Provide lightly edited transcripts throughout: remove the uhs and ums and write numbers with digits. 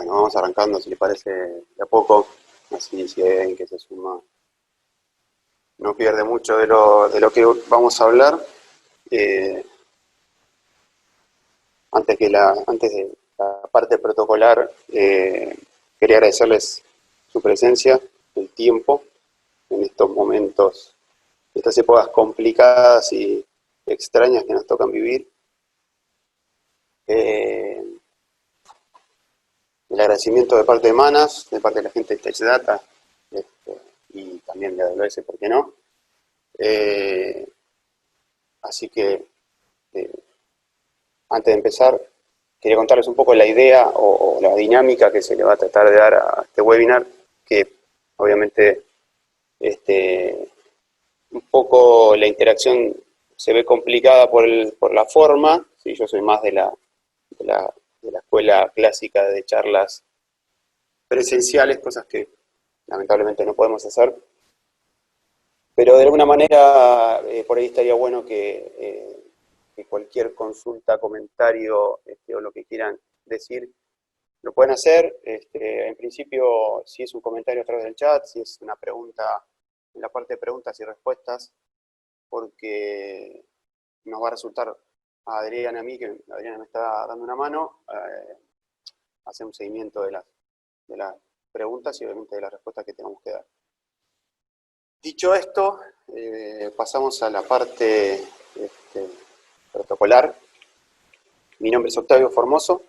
Bueno, vamos arrancando, si le parece, de a poco, así si hay alguien que se suma, no pierde mucho de lo que vamos a hablar. Eh, antes de la parte protocolar, quería agradecerles su presencia, el tiempo, en estos momentos, estas épocas complicadas y extrañas que nos tocan vivir. El agradecimiento de parte de Manas, de parte de la gente de TechData, y también de AWS, ¿por qué no? Así que, eh, antes de empezar, quería contarles un poco la idea o la dinámica que se le va a tratar de dar a este webinar, que obviamente un poco la interacción se ve complicada por la forma. ¿Sí? Yo soy más de la, de la escuela clásica de charlas presenciales, cosas que lamentablemente no podemos hacer. Pero de alguna manera, por ahí estaría bueno que cualquier consulta, comentario o lo que quieran decir, lo pueden hacer. En principio, si es un comentario a través del chat, si es una pregunta, en la parte de preguntas y respuestas, porque nos va a resultar a Adriana y a mí, que Adriana me está dando una mano, hacer un seguimiento de las preguntas y obviamente de las respuestas que tengamos que dar. Dicho esto, pasamos a la parte protocolar. Mi nombre es Octavio Formoso,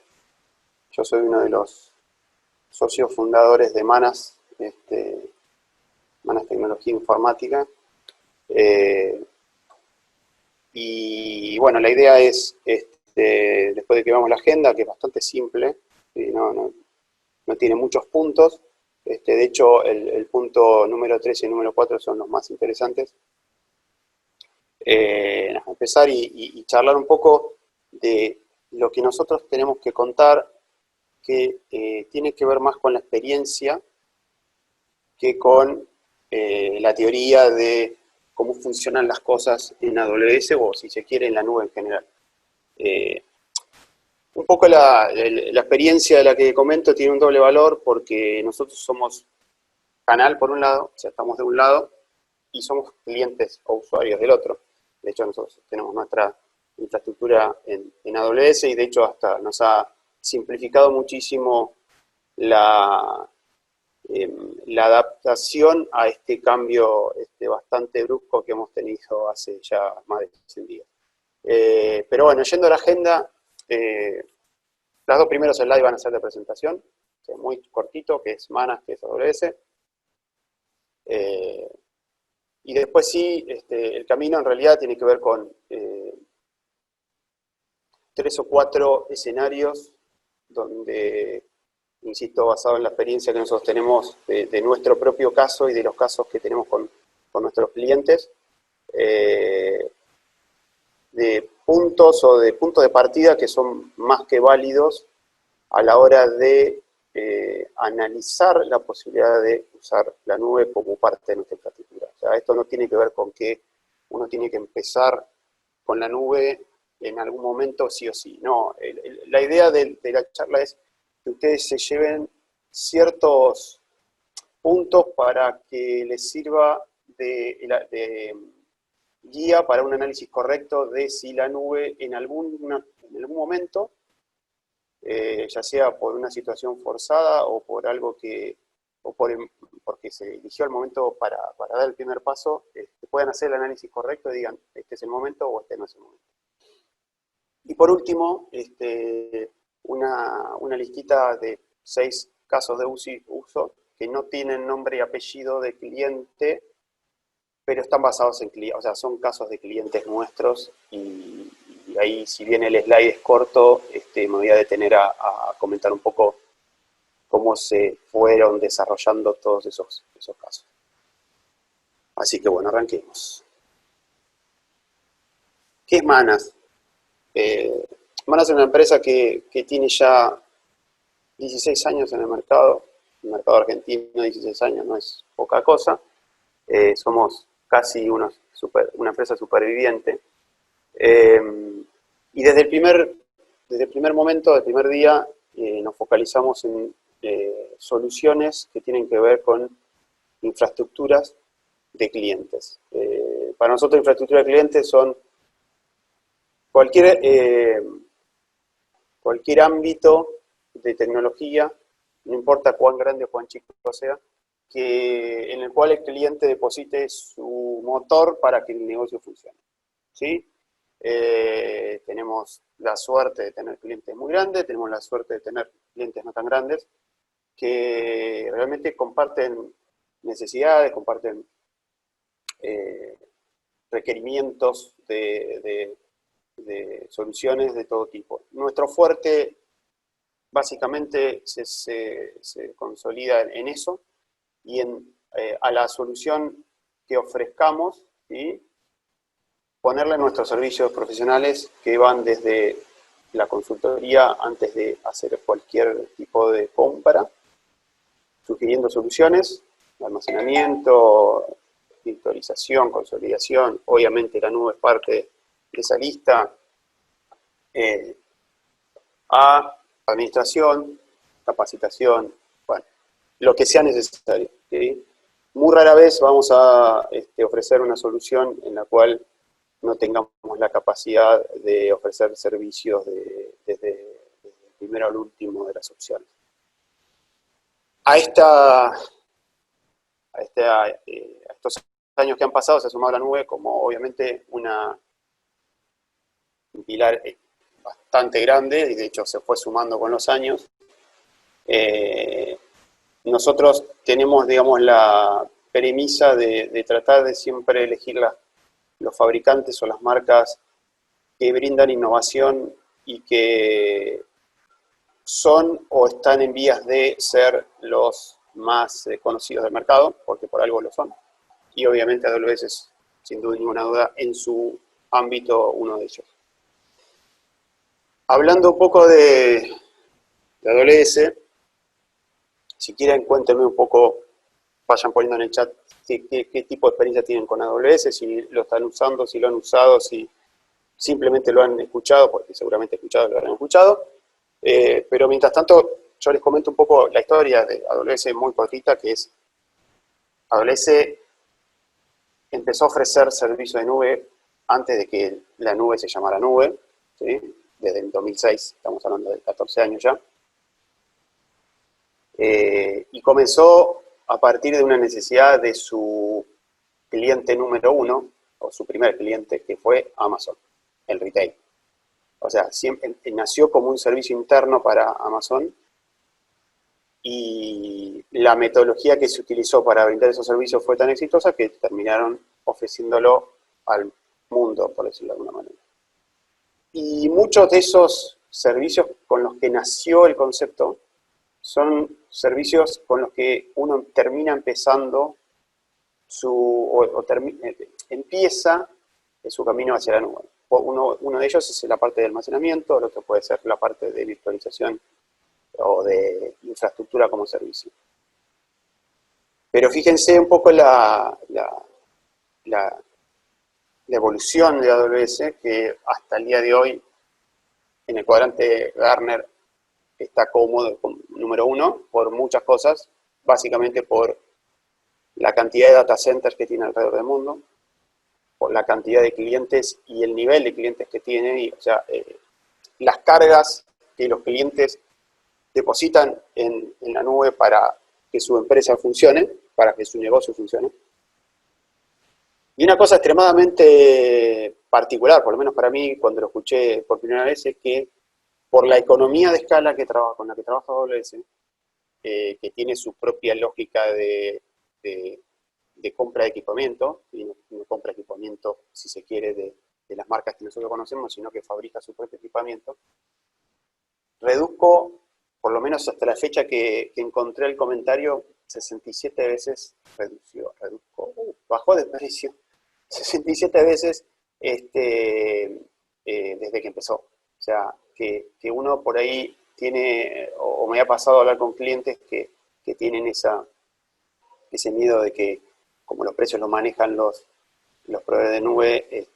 yo soy uno de los socios fundadores de Manas, Manas Tecnología Informática. Y bueno, la idea es, después de que veamos la agenda, que es bastante simple, no tiene muchos puntos. De hecho, el punto número 3 y el número 4 son los más interesantes. Empezar y charlar un poco de lo que nosotros tenemos que contar, que tiene que ver más con la experiencia que con la teoría de cómo funcionan las cosas en AWS o, si se quiere, en la nube en general. Un poco la experiencia de la que comento tiene un doble valor, porque nosotros somos canal por un lado, o sea, estamos de un lado, y somos clientes o usuarios del otro. De hecho, nosotros tenemos nuestra infraestructura en AWS, y de hecho hasta nos ha simplificado muchísimo la adaptación a este cambio bastante brusco que hemos tenido hace ya más de 100 días. Pero bueno, yendo a la agenda, las dos primeros slides van a ser de presentación, o sea, muy cortito, que es Manas, que es AWS. Y después sí, el camino en realidad tiene que ver con 3 o 4 escenarios donde, insisto, basado en la experiencia que nosotros tenemos de nuestro propio caso y de los casos que tenemos con nuestros clientes, de puntos o de puntos de partida que son más que válidos a la hora de analizar la posibilidad de usar la nube como parte de nuestra infraestructura. O sea, esto no tiene que ver con que uno tiene que empezar con la nube en algún momento sí o sí. No, la idea de la charla es que ustedes se lleven ciertos puntos para que les sirva de guía para un análisis correcto de si la nube en algún momento, ya sea por una situación forzada o por algo porque se eligió el momento para dar el primer paso, puedan hacer el análisis correcto y digan, este es el momento o este no es el momento. Y por último, una listita de 6 casos de uso que no tienen nombre y apellido de cliente, pero están basados en clientes, o sea, son casos de clientes nuestros, y ahí, si bien el slide es corto, me voy a detener a comentar un poco cómo se fueron desarrollando todos esos casos. Así que bueno, arranquemos. ¿Qué es Manas? Manas es una empresa que tiene ya 16 años en el mercado argentino. 16 años no es poca cosa. Somos casi una empresa superviviente. Y desde el primer momento, del primer día, nos focalizamos en soluciones que tienen que ver con infraestructuras de clientes. Para nosotros, infraestructura de clientes son cualquier ámbito de tecnología, no importa cuán grande o cuán chico sea, en el cual el cliente deposite su motor para que el negocio funcione. ¿Sí? Tenemos la suerte de tener clientes muy grandes, tenemos la suerte de tener clientes no tan grandes, que realmente comparten necesidades, comparten requerimientos de soluciones de todo tipo. Nuestro fuerte básicamente se consolida en eso y a la solución que ofrezcamos, ¿sí? Ponerle nuestros servicios profesionales que van desde la consultoría antes de hacer cualquier tipo de compra, sugiriendo soluciones, almacenamiento, virtualización, consolidación, obviamente la nube es parte de esa lista, a administración, capacitación, bueno, lo que sea necesario, ¿sí? Muy rara vez vamos a ofrecer una solución en la cual no tengamos la capacidad de ofrecer servicios desde el primero al último de las opciones. A estos años que han pasado se ha sumado la nube como obviamente un pilar bastante grande, y de hecho se fue sumando con los años. Nosotros tenemos, digamos, la premisa de tratar de siempre elegir los fabricantes o las marcas que brindan innovación y que son o están en vías de ser los más conocidos del mercado, porque por algo lo son. Y obviamente AWS es, sin duda ninguna duda, en su ámbito uno de ellos. Hablando un poco de AWS, si quieren cuéntenme un poco, vayan poniendo en el chat qué tipo de experiencia tienen con AWS, si lo están usando, si lo han usado, si simplemente lo han escuchado, porque seguramente lo habrán escuchado. Pero mientras tanto, yo les comento un poco la historia de AWS muy cortita, que es AWS empezó a ofrecer servicio de nube antes de que la nube se llamara nube, ¿sí? Desde el 2006, estamos hablando de 14 años ya. Y comenzó a partir de una necesidad de su cliente número uno, o su primer cliente, que fue Amazon, el retail. O sea, siempre nació como un servicio interno para Amazon, y la metodología que se utilizó para brindar esos servicios fue tan exitosa que terminaron ofreciéndolo al mundo, por decirlo de alguna manera. Y muchos de esos servicios con los que nació el concepto son servicios con los que uno termina empezando empieza su camino hacia la nube. Uno de ellos es la parte de almacenamiento, el otro puede ser la parte de virtualización o de infraestructura como servicio. Pero fíjense un poco la evolución de AWS, que hasta el día de hoy en el cuadrante Gartner está cómodo como número uno por muchas cosas, básicamente por la cantidad de data centers que tiene alrededor del mundo, por la cantidad de clientes y el nivel de clientes que tiene, o sea, las cargas que los clientes depositan en la nube para que su empresa funcione, para que su negocio funcione. Y una cosa extremadamente particular, por lo menos para mí, cuando lo escuché por primera vez, es que por la economía de escala con la que trabaja AWS, que tiene su propia lógica de compra de equipamiento, y no compra equipamiento, si se quiere, de las marcas que nosotros conocemos, sino que fabrica su propio equipamiento, reduzco, por lo menos hasta la fecha que encontré el comentario, 67 veces bajó de precio, 67 veces desde que empezó. O sea, que uno por ahí tiene, o me ha pasado a hablar con clientes que tienen ese miedo de que, como los precios los manejan los proveedores de nube,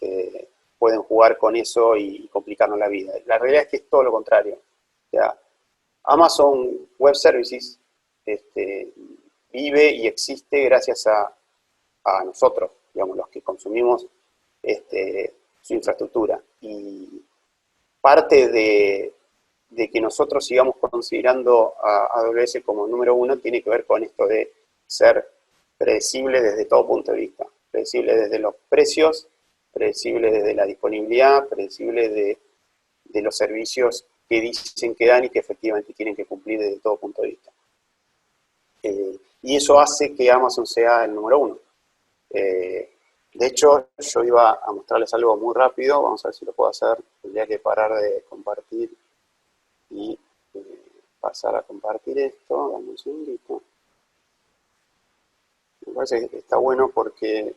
pueden jugar con eso y complicarnos la vida. La realidad es que es todo lo contrario. O sea, Amazon Web Services vive y existe gracias a nosotros, digamos, los que consumimos su infraestructura. Y parte de que nosotros sigamos considerando a AWS como número uno tiene que ver con esto de ser predecible desde todo punto de vista. Predecible desde los precios, predecible desde la disponibilidad, predecible de los servicios que dicen que dan y que efectivamente tienen que cumplir desde todo punto de vista. Y eso hace que Amazon sea el número uno. De hecho, yo iba a mostrarles algo muy rápido, vamos a ver si lo puedo hacer. Tendría que parar de compartir y pasar a compartir esto. Dame un segundito. Me parece que está bueno porque,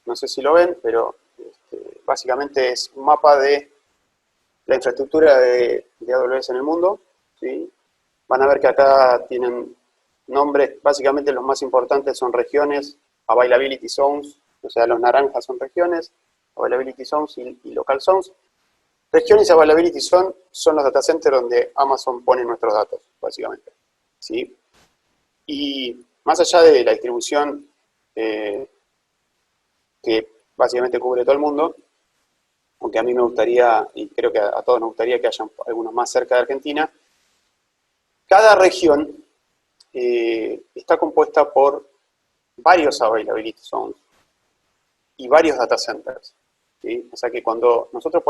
no sé si lo ven, pero básicamente es un mapa de la infraestructura de AWS en el mundo, ¿sí? Van a ver que acá tienen nombres, básicamente los más importantes son regiones, availability zones, o sea, los naranjas son regiones, availability zones y local zones. Regiones y availability zones son los data centers donde Amazon pone nuestros datos, básicamente, ¿sí? Y más allá de la distribución que básicamente cubre todo el mundo, aunque a mí me gustaría, y creo que a todos nos gustaría que haya algunos más cerca de Argentina, cada región está compuesta por varios availability zones y varios data centers, ¿sí? O sea que cuando nosotros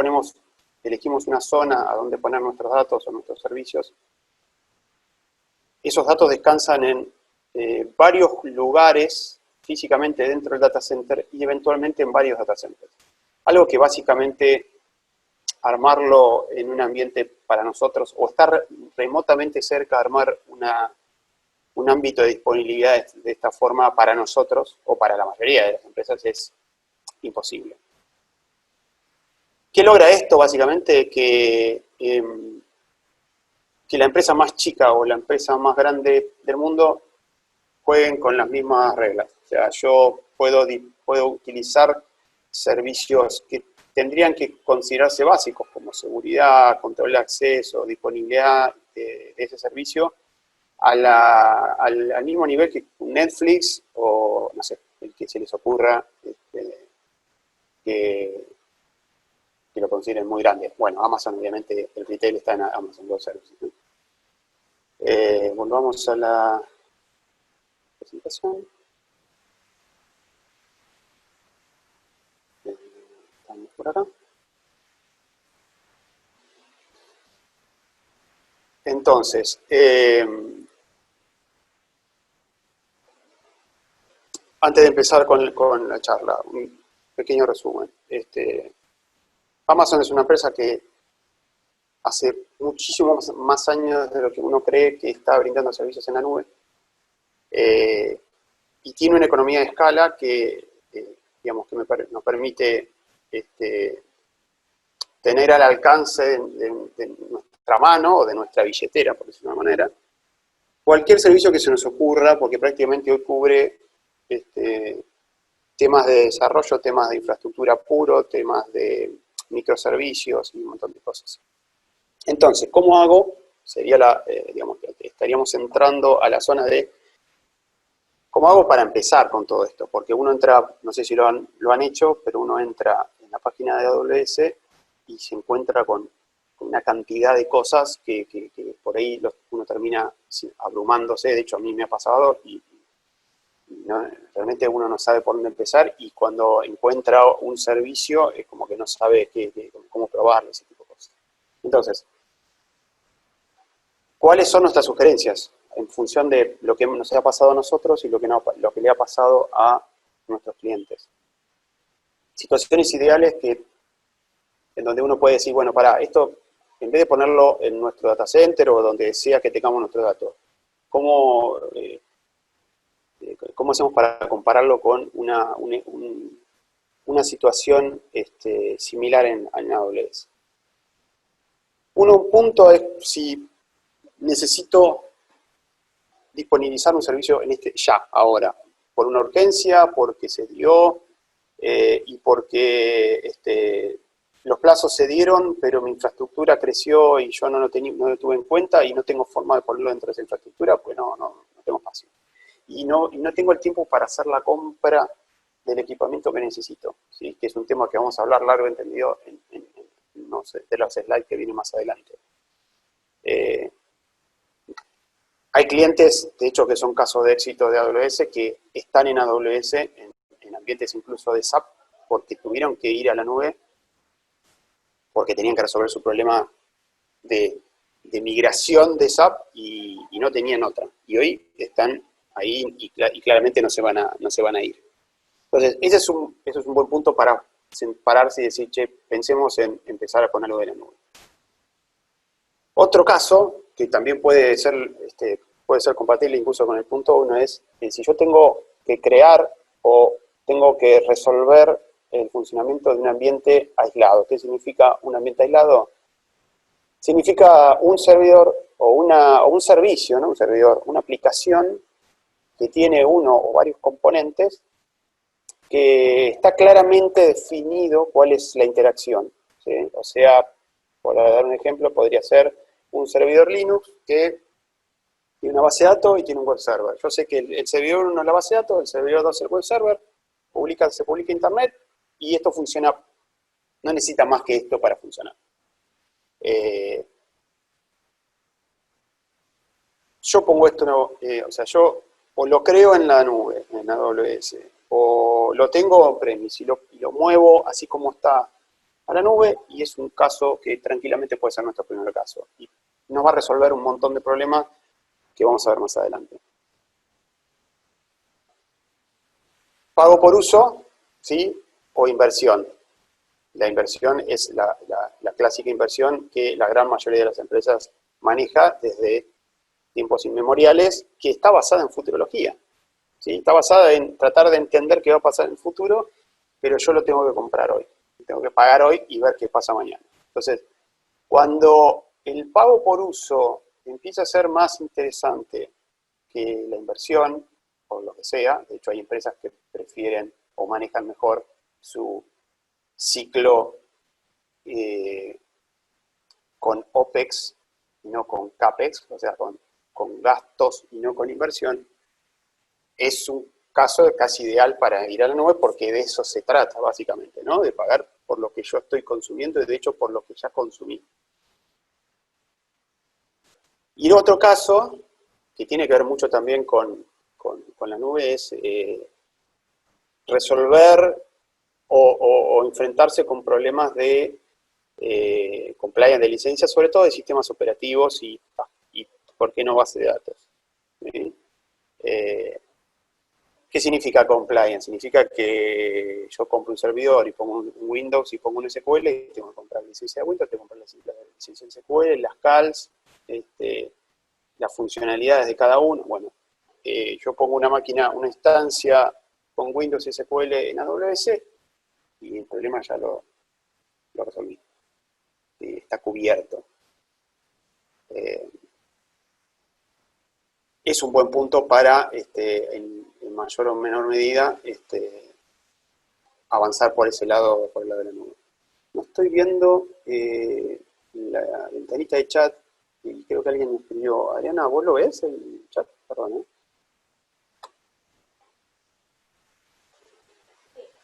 elegimos una zona a donde poner nuestros datos o nuestros servicios, esos datos descansan en varios lugares físicamente dentro del data center y eventualmente en varios data centers. Algo que básicamente armarlo en un ambiente para nosotros o estar remotamente cerca de armar un ámbito de disponibilidad de esta forma para nosotros o para la mayoría de las empresas es imposible. ¿Qué logra esto? Básicamente que la empresa más chica o la empresa más grande del mundo jueguen con las mismas reglas. O sea, yo puedo utilizar servicios que tendrían que considerarse básicos, como seguridad, control de acceso, disponibilidad de ese servicio, al mismo nivel que Netflix o, no sé, el que se les ocurra que lo consideren muy grande. Bueno, Amazon, obviamente, el retail está en Amazon Web Services, ¿no? Volvamos a la presentación. Estamos por acá. Entonces, antes de empezar con la charla, un pequeño resumen. Amazon es una empresa que hace muchísimos más años de lo que uno cree que está brindando servicios en la nube. Y tiene una economía de escala que, digamos, que nos permite tener al alcance de nuestra mano o de nuestra billetera, por decirlo de una manera, cualquier servicio que se nos ocurra, porque prácticamente hoy cubre temas de desarrollo, temas de infraestructura puro, temas de microservicios y un montón de cosas. Entonces, ¿cómo hago? Sería digamos, que estaríamos entrando a la zona de ¿cómo hago para empezar con todo esto? Porque uno entra, no sé si lo han hecho, pero uno entra en la página de AWS y se encuentra con una cantidad de cosas que por ahí uno termina abrumándose. De hecho, a mí me ha pasado y realmente uno no sabe por dónde empezar, y cuando encuentra un servicio es como que no sabe cómo probarlo, ese tipo de cosas. Entonces, ¿cuáles son nuestras sugerencias en función de lo que nos ha pasado a nosotros y lo que le ha pasado a nuestros clientes? Situaciones ideales en donde uno puede decir, bueno, esto, en vez de ponerlo en nuestro data center o donde sea que tengamos nuestros datos, ¿cómo hacemos para compararlo con una situación similar en AWS? Un punto es si necesito disponibilizar un servicio ya, ahora, por una urgencia, porque se dio y porque los plazos se dieron, pero mi infraestructura creció y yo no lo tuve en cuenta y no tengo forma de ponerlo dentro de esa infraestructura, pues no tengo espacio. Y no tengo el tiempo para hacer la compra del equipamiento que necesito, ¿sí? Que es un tema que vamos a hablar largo entendido no sé, de los slides que vienen más adelante. Hay clientes, de hecho, que son casos de éxito de AWS, que están en AWS, en ambientes incluso de SAP, porque tuvieron que ir a la nube, porque tenían que resolver su problema de migración de SAP y no tenían otra. Y hoy están ahí y claramente no se van a ir. Entonces, ese es un buen punto para pararse y decir, che, pensemos en empezar a ponerlo de la nube. Otro caso, que también puede ser compatible incluso con el punto 1, es si yo tengo que crear o tengo que resolver el funcionamiento de un ambiente aislado. ¿Qué significa un ambiente aislado? Significa un servidor o un servicio, ¿no? Un servidor, una aplicación que tiene uno o varios componentes que está claramente definido cuál es la interacción, ¿sí? O sea, por dar un ejemplo, podría ser un servidor Linux que tiene una base de datos y tiene un web server. Yo sé que el servidor 1 es la base de datos, el servidor 2 es el web server, se publica a internet y esto funciona, no necesita más que esto para funcionar. Yo pongo esto, o sea, yo o lo creo en la nube, en AWS, o lo tengo on-premise y lo muevo así como está a la nube, y es un caso que tranquilamente puede ser nuestro primer caso. Y nos va a resolver un montón de problemas que vamos a ver más adelante. Pago por uso, ¿sí? O inversión. La inversión es la clásica inversión que la gran mayoría de las empresas maneja desde tiempos inmemoriales, que está basada en futurología, ¿sí? Está basada en tratar de entender qué va a pasar en el futuro, pero yo lo tengo que comprar hoy. Tengo que pagar hoy y ver qué pasa mañana. Entonces, cuando el pago por uso empieza a ser más interesante que la inversión, o lo que sea, de hecho hay empresas que prefieren o manejan mejor su ciclo con OPEX y no con CAPEX, o sea, con gastos y no con inversión, es un caso casi ideal para ir a la nube porque de eso se trata básicamente, ¿no? De pagar por lo que yo estoy consumiendo y de hecho por lo que ya consumí. Y el otro caso, que tiene que ver mucho también con la nube, es resolver o enfrentarse con problemas de compliance de licencias, sobre todo de sistemas operativos y ¿por qué no base de datos? ¿Sí? ¿Qué significa compliance? Significa que yo compro un servidor y pongo un Windows y pongo un SQL y tengo que comprar la licencia de Windows, tengo que comprar la licencia de SQL, las CALs, las funcionalidades de cada uno. Bueno, yo pongo una máquina, una instancia con Windows y SQL en AWS y el problema ya lo resolví. Está cubierto. Es un buen punto para, en mayor o menor medida, avanzar por ese lado, por el lado de la nube. No estoy viendo la ventanita de chat y creo que alguien me escribió. Ariana, ¿vos lo ves el chat? Perdón, ¿eh?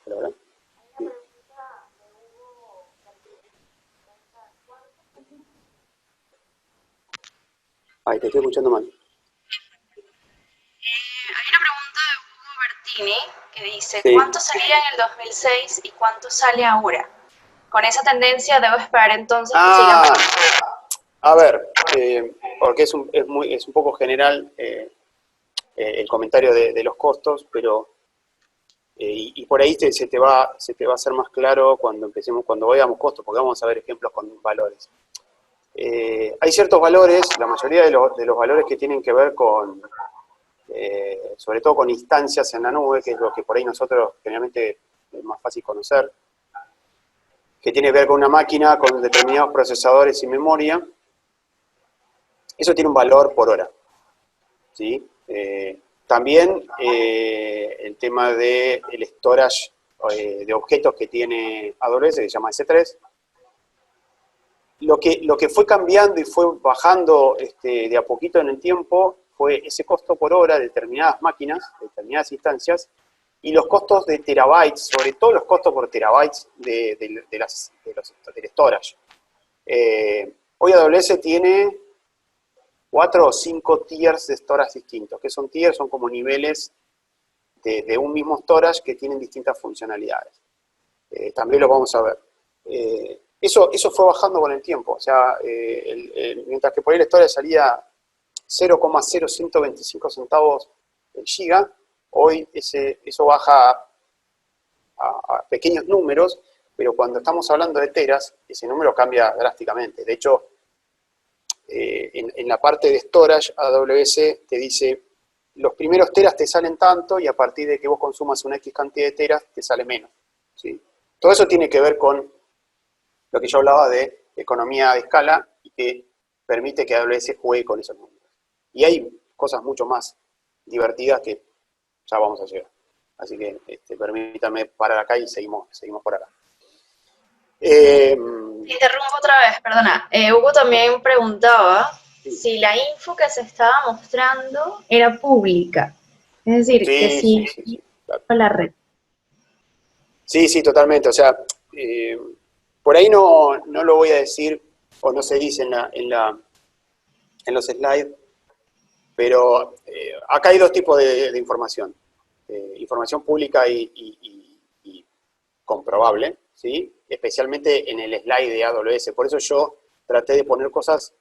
¿Verdad? Sí. Ay, te estoy escuchando mal. Hay una pregunta de Hugo Bertini que dice, Sí. ¿cuánto salía en el 2006 y cuánto sale ahora? Con esa tendencia debo esperar entonces que sigan bajando. A ver, porque es un poco general el comentario de los costos, pero y por ahí se te va a hacer más claro cuando veamos costos, porque vamos a ver ejemplos con valores. Hay ciertos valores, la mayoría de los valores que tienen que ver con, sobre todo con instancias en la nube, que es lo que por ahí nosotros generalmente es más fácil conocer, que tiene que ver con una máquina, con determinados procesadores y memoria. Eso tiene un valor por hora, ¿sí? También el tema del storage de objetos que tiene AWS, que se llama S3, lo que fue cambiando y fue bajando de a poquito en el tiempo fue ese costo por hora de determinadas máquinas, de determinadas instancias, y los costos de terabytes, sobre todo los costos por terabytes del storage. Hoy AWS tiene 4 o 5 tiers de storage distintos. ¿Qué son tiers? Son como niveles de un mismo storage que tienen distintas funcionalidades. También lo vamos a ver. Eso fue bajando con el tiempo. O sea, mientras que por ahí el storage salía 0,0125 centavos el giga, hoy eso baja a pequeños números, pero cuando estamos hablando de teras, ese número cambia drásticamente. De hecho, en la parte de storage, AWS te dice, los primeros teras te salen tanto y a partir de que vos consumas una X cantidad de teras, te sale menos, ¿sí? Todo eso tiene que ver con lo que yo hablaba de economía de escala y que permite que AWS juegue con esos números. Y hay cosas mucho más divertidas que ya vamos a llegar. Así que permítame parar acá y seguimos por acá. Interrumpo otra vez, perdona. Hugo también preguntaba si la info que se estaba mostrando era pública. Es decir, que sí, claro. La red. Sí, totalmente. O sea, por ahí no lo voy a decir, o no se dice en los slides, pero acá hay dos tipos de información. Información pública y comprobable, ¿sí? Especialmente en el slide de AWS. Por eso yo traté de poner cosas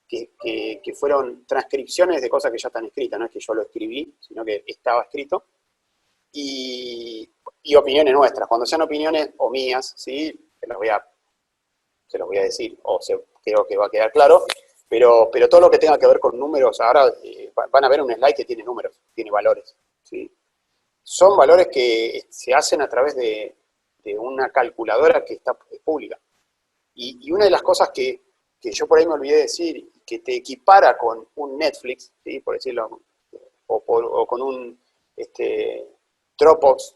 que fueron transcripciones de cosas que ya están escritas. No es que yo lo escribí, sino que estaba escrito. Y opiniones nuestras. Cuando sean opiniones o mías, ¿sí? Se los voy a decir, creo que va a quedar claro. Pero todo lo que tenga que ver con números, ahora van a ver un slide que tiene números, tiene valores, ¿sí? Son valores que se hacen a través de una calculadora que es pública. Y una de las cosas que yo por ahí me olvidé de decir, que te equipara con un Netflix, ¿sí? Por decirlo, o con un Dropbox,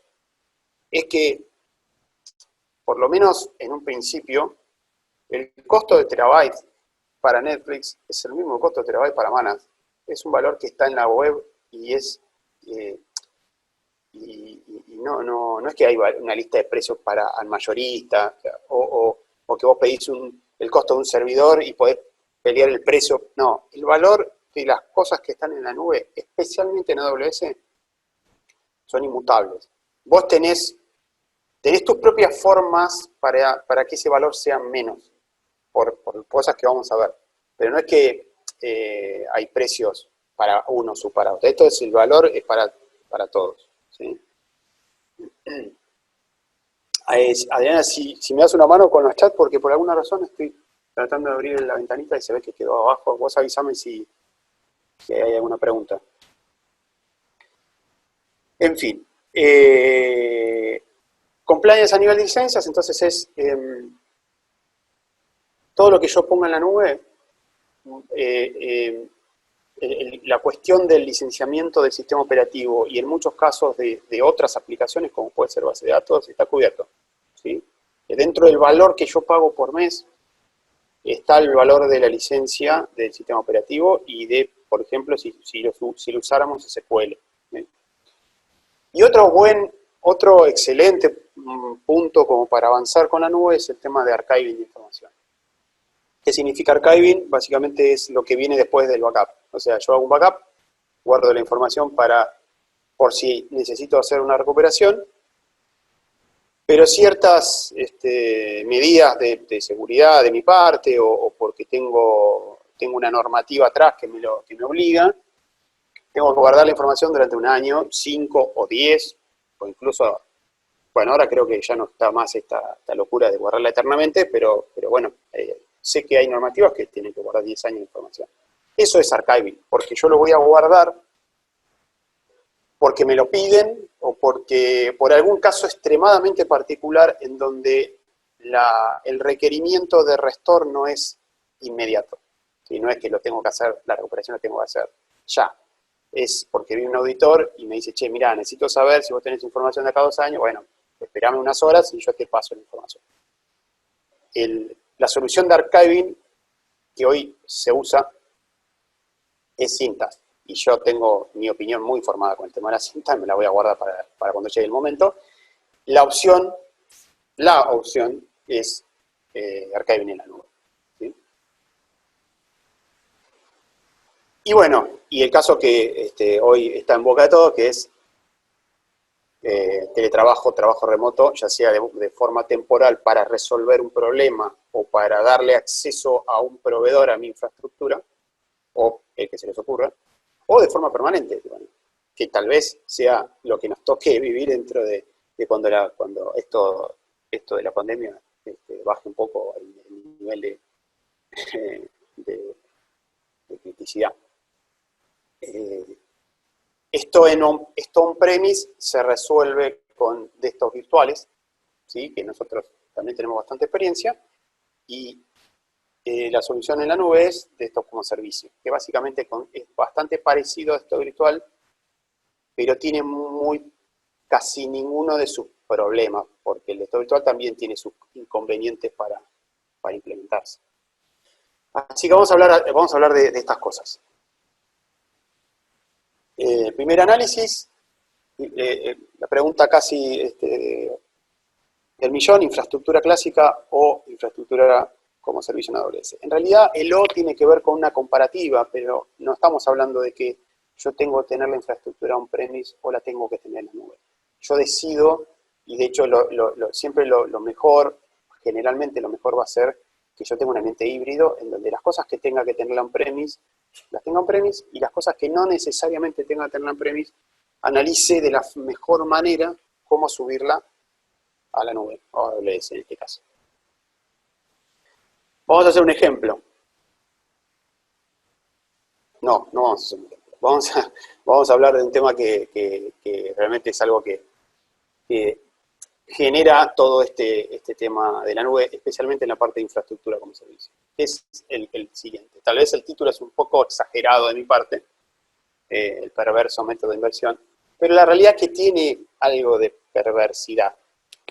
es que, por lo menos en un principio, el costo de terabyte para Netflix es el mismo costo de terabyte para Manas. Es un valor que está en la web y no es que hay una lista de precios para al mayorista o que vos pedís el costo de un servidor y podés pelear el precio. No, el valor de las cosas que están en la nube, especialmente en AWS, son inmutables. Vos tenés tus propias formas para que ese valor sea menos, por cosas que vamos a ver. Pero no es que hay precios para unos superados. Esto es el valor, es para todos, ¿sí? Adriana, si me das una mano con los chats, porque por alguna razón estoy tratando de abrir la ventanita y se ve que quedó abajo. Vos avísame si hay alguna pregunta. En fin. Compliance a nivel de licencias, entonces es todo lo que yo ponga en la nube, la cuestión del licenciamiento del sistema operativo y en muchos casos de otras aplicaciones, como puede ser base de datos, está cubierto, ¿sí? Dentro del valor que yo pago por mes está el valor de la licencia del sistema operativo y por ejemplo, si lo usáramos SQL, ¿sí? Y otro excelente punto como para avanzar con la nube es el tema de archiving de información. ¿Qué significa archiving? Básicamente es lo que viene después del backup. O sea, yo hago un backup, guardo la información por si necesito hacer una recuperación, pero ciertas medidas de seguridad de mi parte o porque tengo una normativa atrás que me obliga, tengo que guardar la información durante un año, 5 o 10, o incluso, bueno, ahora creo que ya no está más esta locura de guardarla eternamente, pero bueno, sé que hay normativas que tienen que guardar 10 años de información. Eso es archiving, porque yo lo voy a guardar porque me lo piden o porque por algún caso extremadamente particular en donde el requerimiento de restore no es inmediato. ¿Sí? No es que lo tengo que hacer, la recuperación la tengo que hacer ya. Es porque viene un auditor y me dice, che, mirá, necesito saber si vos tenés información de acá a 2 años, bueno, esperame unas horas y yo te paso la información. La solución de archiving que hoy se usa es cinta. Y yo tengo mi opinión muy formada con el tema de la cinta, me la voy a guardar para cuando llegue el momento. La opción es archiving en la nube. ¿Sí? Y bueno, y el caso que hoy está en boca de todos, que es teletrabajo, trabajo remoto, ya sea de forma temporal para resolver un problema o para darle acceso a un proveedor a mi infraestructura, o el que se les ocurra, o de forma permanente, bueno, que tal vez sea lo que nos toque vivir dentro de cuando esto de la pandemia baje un poco el nivel de criticidad. Esto on-premise se resuelve con desktops virtuales, ¿sí? Que nosotros también tenemos bastante experiencia, y la solución en la nube es desktop como servicio, que básicamente es bastante parecido a desktop virtual, pero tiene casi ninguno de sus problemas, porque el desktop virtual también tiene sus inconvenientes para implementarse. Así que vamos a hablar de estas cosas. Primer análisis, la pregunta casi del millón, infraestructura clásica o infraestructura como servicio en AWS. En realidad el O tiene que ver con una comparativa, pero no estamos hablando de que yo tengo que tener la infraestructura on-premise o la tengo que tener en la nube. Yo decido, y de hecho siempre lo mejor, generalmente lo mejor va a ser que yo tenga un ambiente híbrido en donde las cosas que tenga que tener on-premise, las tenga on-premise, y las cosas que no necesariamente tenga que tener on-premise, analice de la mejor manera cómo subirla a la nube, o a AWS en este caso. Vamos a hacer un ejemplo. No vamos a hacer un ejemplo. Vamos a hablar de un tema que realmente es algo que genera todo este tema de la nube, especialmente en la parte de infraestructura como servicio. Es el siguiente. Tal vez el título es un poco exagerado de mi parte, el perverso método de inversión, pero la realidad es que tiene algo de perversidad.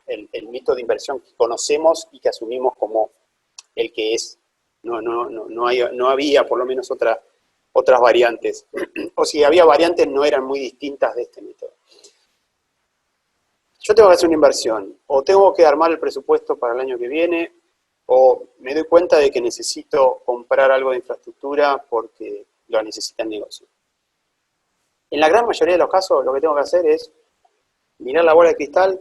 El método de inversión que conocemos y que asumimos como el que es. No había por lo menos otras variantes. O si había variantes, no eran muy distintas de este método. Yo tengo que hacer una inversión, o tengo que armar el presupuesto para el año que viene, o me doy cuenta de que necesito comprar algo de infraestructura porque lo necesita el negocio. En la gran mayoría de los casos, lo que tengo que hacer es mirar la bola de cristal,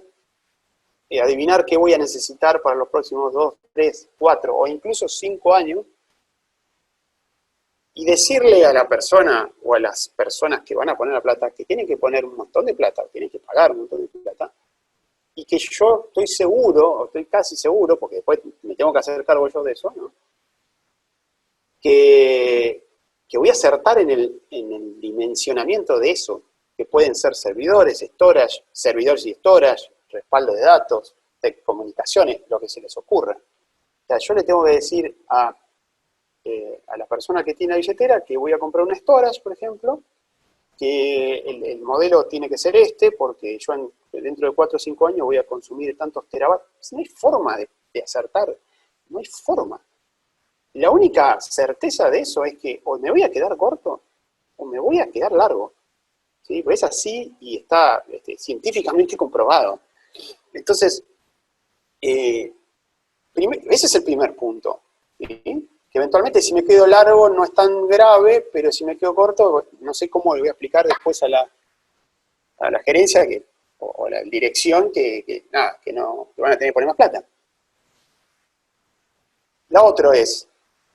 adivinar qué voy a necesitar para los próximos 2, 3, 4 o incluso 5 años, y decirle a la persona o a las personas que van a poner la plata que tienen que poner un montón de plata, tienen que pagar un montón de plata, y que yo estoy seguro, o estoy casi seguro, porque después me tengo que hacer cargo yo de eso, ¿no? que voy a acertar en el dimensionamiento de eso, que pueden ser servidores, servidores y storage, respaldo de datos, de comunicaciones, lo que se les ocurra. O sea, yo le tengo que decir a la persona que tiene la billetera que voy a comprar un storage, por ejemplo, que el modelo tiene que ser porque yo dentro de 4 o 5 años voy a consumir tantos terabytes. No hay forma de acertar, no hay forma. La única certeza de eso es que o me voy a quedar corto o me voy a quedar largo. ¿Sí? Pues es así y está científicamente comprobado. Entonces, ese es el primer punto. ¿Sí? Que eventualmente si me quedo largo no es tan grave, pero si me quedo corto, no sé cómo le voy a explicar después a la gerencia o a la dirección que van a tener que poner más plata. La otra es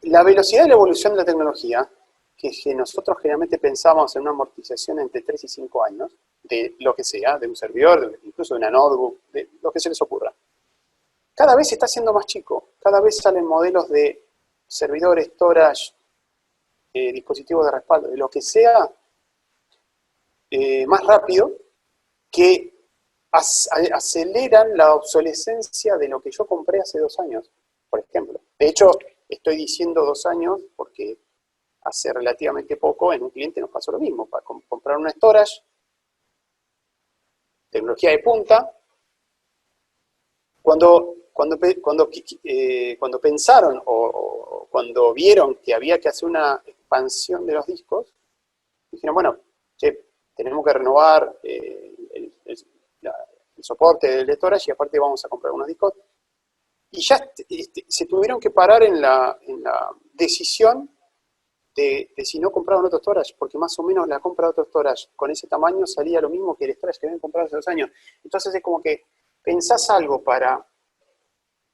la velocidad de la evolución de la tecnología, que nosotros generalmente pensamos en una amortización entre 3 y 5 años, de lo que sea, de un servidor, incluso de una notebook, de lo que se les ocurra. Cada vez se está haciendo más chico, cada vez salen modelos de servidores, storage, dispositivos de respaldo, de lo que sea, más rápido, que aceleran la obsolescencia de lo que yo compré hace 2 años, por ejemplo. De hecho, estoy diciendo 2 años porque hace relativamente poco en un cliente nos pasó lo mismo. Para comprar un storage, tecnología de punta, cuando cuando pensaron o cuando vieron que había que hacer una expansión de los discos, dijeron, bueno, che, tenemos que renovar el soporte del storage y aparte vamos a comprar unos discos. Y ya se tuvieron que parar en la decisión de si no compraban otro storage, porque más o menos la compra de otro storage con ese tamaño salía lo mismo que el storage que habían comprado hace 2 años. Entonces es como que pensás algo para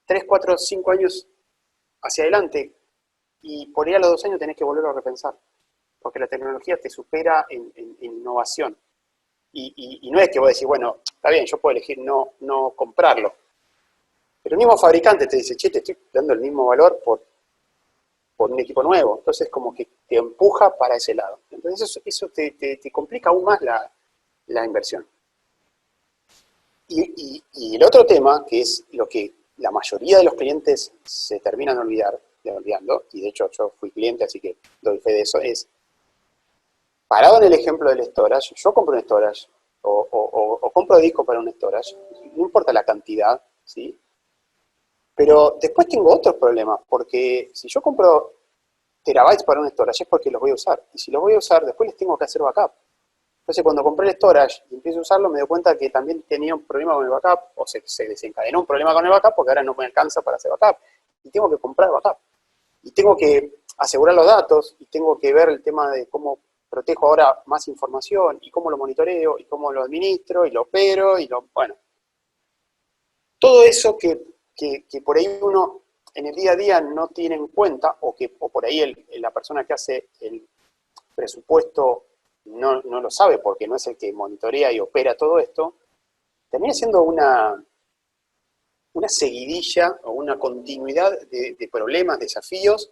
3, 4, 5 años hacia adelante y por ahí a los 2 años tenés que volverlo a repensar, porque la tecnología te supera en innovación. Y no es que vos decís, bueno, está bien, yo puedo elegir no comprarlo, pero el mismo fabricante te dice, che, te estoy dando el mismo valor por un equipo nuevo. Entonces como que te empuja para ese lado. Entonces eso te complica aún más la inversión. Y el otro tema, que es lo que la mayoría de los clientes se terminan olvidando, y de hecho yo fui cliente, así que doy fe de eso, es, parado en el ejemplo del storage, yo compro un storage, o compro disco para un storage, no importa la cantidad, ¿sí? Pero después tengo otros problemas, porque si yo compro terabytes para un storage es porque los voy a usar. Y si los voy a usar, después les tengo que hacer backup. Entonces cuando compré el storage y empiezo a usarlo, me doy cuenta que también tenía un problema con el backup, o se desencadenó un problema con el backup porque ahora no me alcanza para hacer backup. Y tengo que comprar backup. Y tengo que asegurar los datos, y tengo que ver el tema de cómo protejo ahora más información, y cómo lo monitoreo, y cómo lo administro, y lo opero, bueno. Todo eso que por ahí uno en el día a día no tiene en cuenta, o por ahí la persona que hace el presupuesto no lo sabe porque no es el que monitorea y opera todo esto, termina siendo una seguidilla o una continuidad de problemas, desafíos,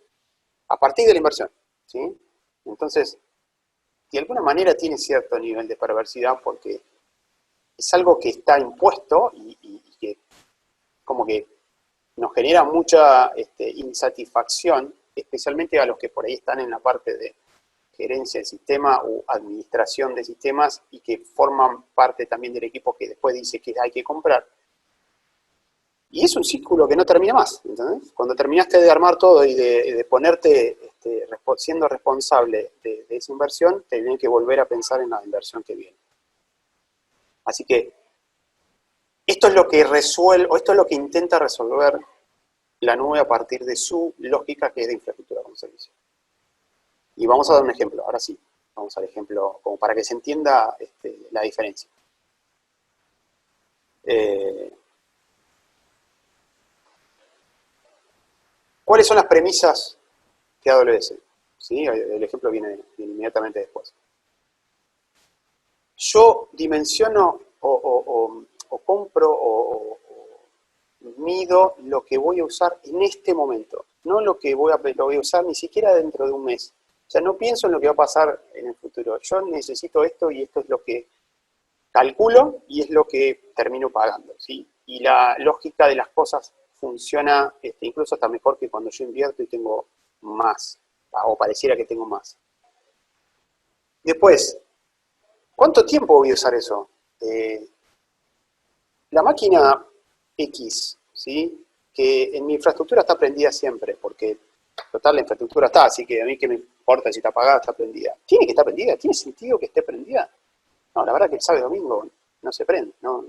a partir de la inversión, ¿sí? Entonces, de alguna manera tiene cierto nivel de perversidad porque es algo que está impuesto y que como que nos genera mucha insatisfacción, especialmente a los que por ahí están en la parte de gerencia del sistema o administración de sistemas y que forman parte también del equipo que después dice que hay que comprar. Y es un círculo que no termina más, ¿entendés? Cuando terminaste de armar todo y de ponerte siendo responsable de esa inversión, te tienen que volver a pensar en la inversión que viene. Así que esto es lo que resuelve, o esto es lo que intenta resolver la nube a partir de su lógica, que es de infraestructura como servicio. Y vamos a dar un ejemplo, ahora sí, vamos al ejemplo como para que se entienda la diferencia. ¿Cuáles son las premisas de AWS? ¿Sí? El ejemplo viene inmediatamente después. Yo dimensiono o compro o mido lo que voy a usar en este momento, no lo que voy a usar ni siquiera dentro de un mes. O sea, no pienso en lo que va a pasar en el futuro. Yo necesito esto y esto es lo que calculo y es lo que termino pagando, ¿sí? Y la lógica de las cosas funciona incluso hasta mejor que cuando yo invierto y tengo más, o pareciera que tengo más. Después, ¿cuánto tiempo voy a usar eso? La máquina X, ¿sí? Que en mi infraestructura está prendida siempre, porque total la infraestructura está, así que a mí que me importa si está apagada, está prendida. ¿Tiene que estar prendida? ¿Tiene sentido que esté prendida? No, la verdad que el sábado y domingo no se prende, no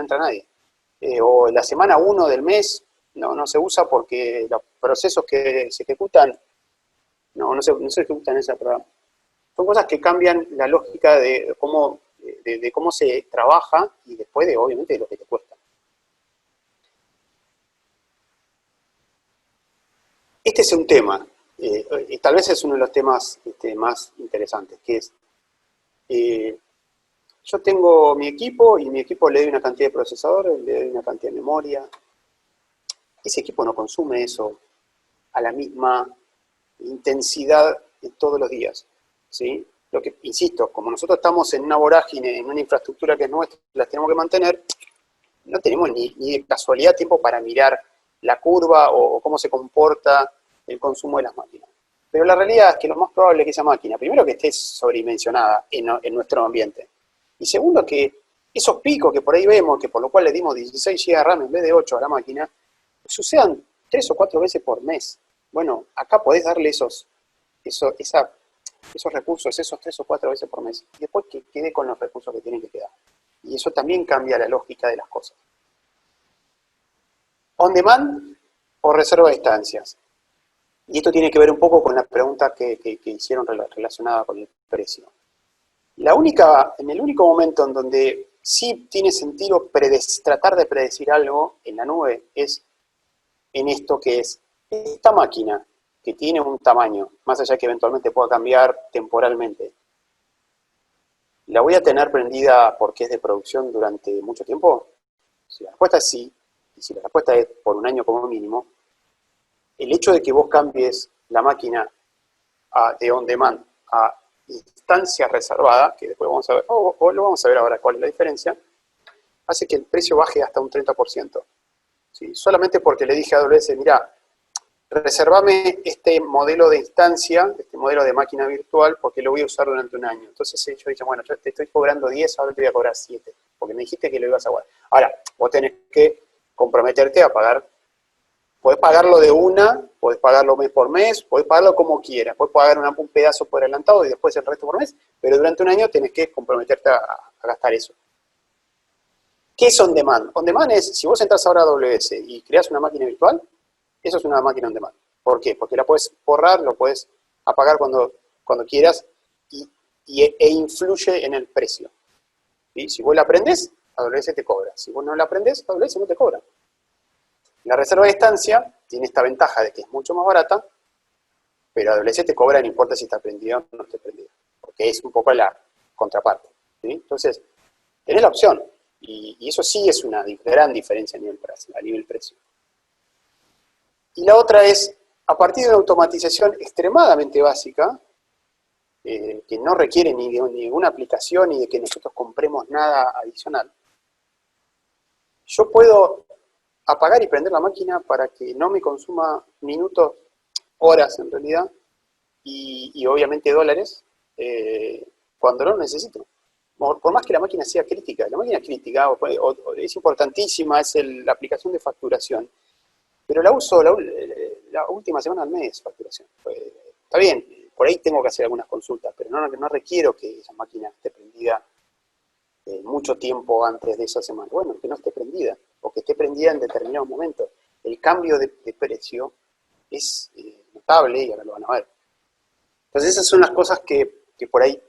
entra nadie. O la semana 1 del mes no se usa porque los procesos que se ejecutan no se ejecutan en ese programa. Son cosas que cambian la lógica de cómo se trabaja y después obviamente de lo que te cuesta. Este es un tema, y tal vez es uno de los temas más interesantes, que es, yo tengo mi equipo y mi equipo le doy una cantidad de procesadores, le doy una cantidad de memoria. Ese equipo no consume eso a la misma intensidad todos los días, ¿sí? Lo que, insisto, como nosotros estamos en una vorágine, en una infraestructura que es nuestra, las tenemos que mantener, no tenemos ni de casualidad tiempo para mirar la curva o cómo se comporta el consumo de las máquinas. Pero la realidad es que lo más probable es que esa máquina, primero que esté sobredimensionada en nuestro ambiente, y segundo que esos picos que por ahí vemos, que por lo cual le dimos 16 GB de RAM en vez de 8 a la máquina, sucedan 3 o 4 veces por mes. Bueno, acá podés darle esos recursos, esos 3 o 4 veces por mes, y después que quede con los recursos que tienen que quedar. Y eso también cambia la lógica de las cosas. On demand o reserva de instancias. Y esto tiene que ver un poco con la pregunta que hicieron relacionada con el precio. En el único momento en donde sí tiene sentido tratar de predecir algo en la nube es en esto que es esta máquina que tiene un tamaño, más allá que eventualmente pueda cambiar temporalmente, ¿la voy a tener prendida porque es de producción durante mucho tiempo? Si la respuesta es sí, y si la respuesta es por un año como mínimo, el hecho de que vos cambies la máquina de on demand a instancia reservada, que después vamos a ver, o lo vamos a ver ahora cuál es la diferencia, hace que el precio baje hasta un 30%. ¿Sí? Solamente porque le dije a AWS, mira, reservame este modelo de instancia, este modelo de máquina virtual, porque lo voy a usar durante un año. Entonces ellos dicen, bueno, yo te estoy cobrando 10, ahora te voy a cobrar 7, porque me dijiste que lo ibas a guardar. Ahora, vos tenés que comprometerte a pagar. Podés pagarlo de una, podés pagarlo mes por mes, podés pagarlo como quieras. Podés pagar un pedazo por adelantado y después el resto por mes, pero durante un año tenés que comprometerte a gastar eso. ¿Qué es on demand? On demand es, si vos entras ahora a AWS y creás una máquina virtual, eso es una máquina on demand. ¿Por qué? Porque la puedes borrar, lo puedes apagar cuando quieras e influye en el precio. ¿Sí? Si vos la aprendés, AWS te cobra. Si vos no la aprendés, AWS no te cobra. La reserva de instancia tiene esta ventaja de que es mucho más barata, pero AWS te cobra no importa si está prendida o no está prendida, porque es un poco la contraparte. ¿Sí? Entonces, tenés la opción, y eso sí es una gran diferencia a nivel precio. Y la otra es, a partir de una automatización extremadamente básica, que no requiere ni de ninguna aplicación ni de que nosotros compremos nada adicional, yo puedo apagar y prender la máquina para que no me consuma minutos, horas en realidad, y obviamente dólares, cuando no lo necesito. Por más que la máquina sea crítica, la máquina es crítica, es importantísima, es la aplicación de facturación, pero la uso la última semana del mes, facturación. Está bien, por ahí tengo que hacer algunas consultas, pero no requiero que esa máquina esté prendida mucho tiempo antes de esa semana. Bueno, que no esté prendida, o que esté prendida en determinado momento. El cambio de precio es notable y ahora lo van a ver. Entonces esas son las cosas que por ahí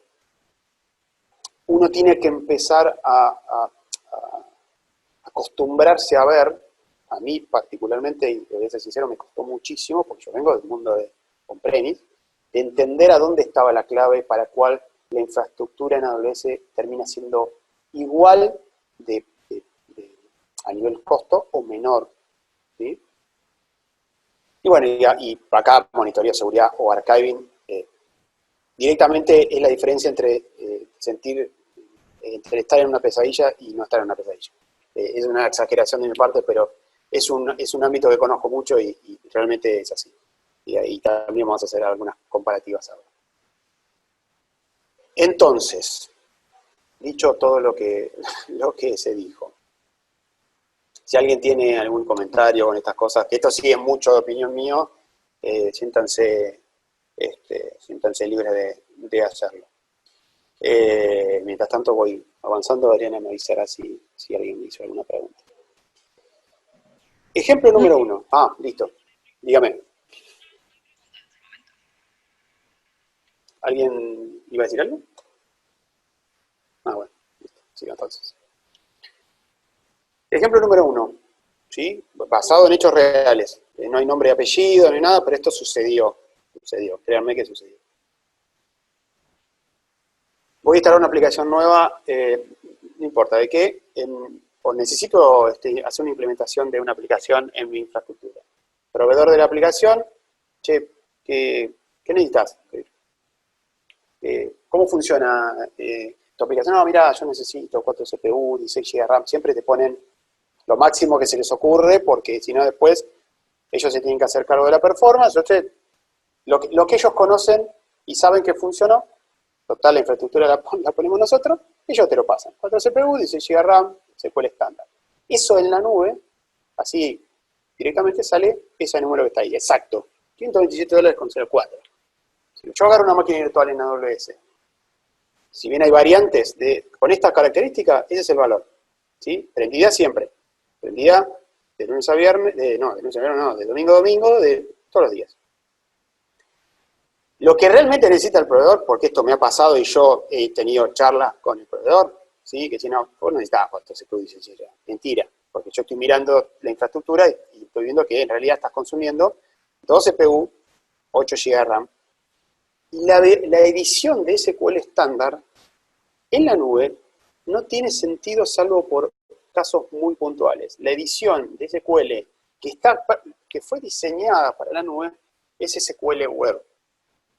uno tiene que empezar a acostumbrarse a ver. A mí particularmente, y te voy a ser sincero, me costó muchísimo, porque yo vengo del mundo de on-premise, de entender a dónde estaba la clave para cual la infraestructura en AWS termina siendo igual a nivel costo o menor. ¿Sí? Y bueno, y acá monitoreo de seguridad o archiving, directamente es la diferencia entre estar en una pesadilla y no estar en una pesadilla. Es una exageración de mi parte, pero es un ámbito que conozco mucho y realmente es así. Y ahí también vamos a hacer algunas comparativas ahora. Entonces, dicho todo lo que se dijo, si alguien tiene algún comentario con estas cosas, que esto sí es mucho de opinión mío, siéntanse libres de hacerlo. Mientras tanto voy avanzando, Adriana me avisará si alguien me hizo alguna pregunta. Ejemplo número 1. Listo. Dígame. ¿Alguien iba a decir algo? Bueno, listo. Siga entonces. Ejemplo número 1. ¿Sí? Basado en hechos reales. No hay nombre y apellido, no hay nada, pero esto sucedió. Créanme que sucedió. Voy a instalar una aplicación nueva, no importa de qué, o necesito hacer una implementación de una aplicación en mi infraestructura. Proveedor de la aplicación, che, ¿qué necesitas? ¿Cómo funciona tu aplicación? No, mira, yo necesito 4 CPU, 16 GB de RAM, siempre te ponen lo máximo que se les ocurre, porque si no después ellos se tienen que hacer cargo de la performance. Lo que ellos conocen y saben que funcionó, total, la infraestructura la ponemos nosotros, ellos te lo pasan. 4 CPU, 16 GB RAM, secuela estándar. Eso en la nube, así directamente sale ese número que está ahí, exacto. $127,04. Si yo agarro una máquina virtual en AWS, si bien hay variantes con estas características, ese es el valor. ¿Sí? Prendida siempre. Prendida de lunes a viernes, de domingo a domingo, de todos los días. Lo que realmente necesita el proveedor, porque esto me ha pasado y yo he tenido charlas con el proveedor, ¿sí? Que si no, vos no necesitabas 4 CPU, dice ella. Mentira, porque yo estoy mirando la infraestructura y estoy viendo que en realidad estás consumiendo 2 CPU, 8 GB de RAM. Y la edición de SQL estándar en la nube no tiene sentido salvo por casos muy puntuales. La edición de SQL que fue diseñada para la nube es SQL Web,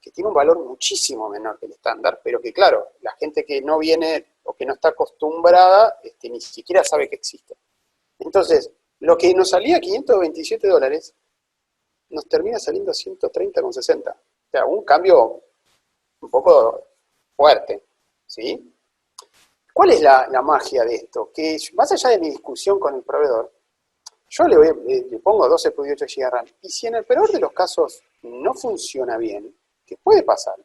que tiene un valor muchísimo menor que el estándar, pero que claro, la gente que no viene o que no está acostumbrada ni siquiera sabe que existe. Entonces, lo que nos salía a $527 nos termina saliendo a 130,60. O sea, un cambio un poco fuerte, ¿sí? ¿Cuál es la magia de esto? Que más allá de mi discusión con el proveedor, yo le pongo 12 por 8 GB RAM, y si en el peor de los casos no funciona bien, que puede pasar,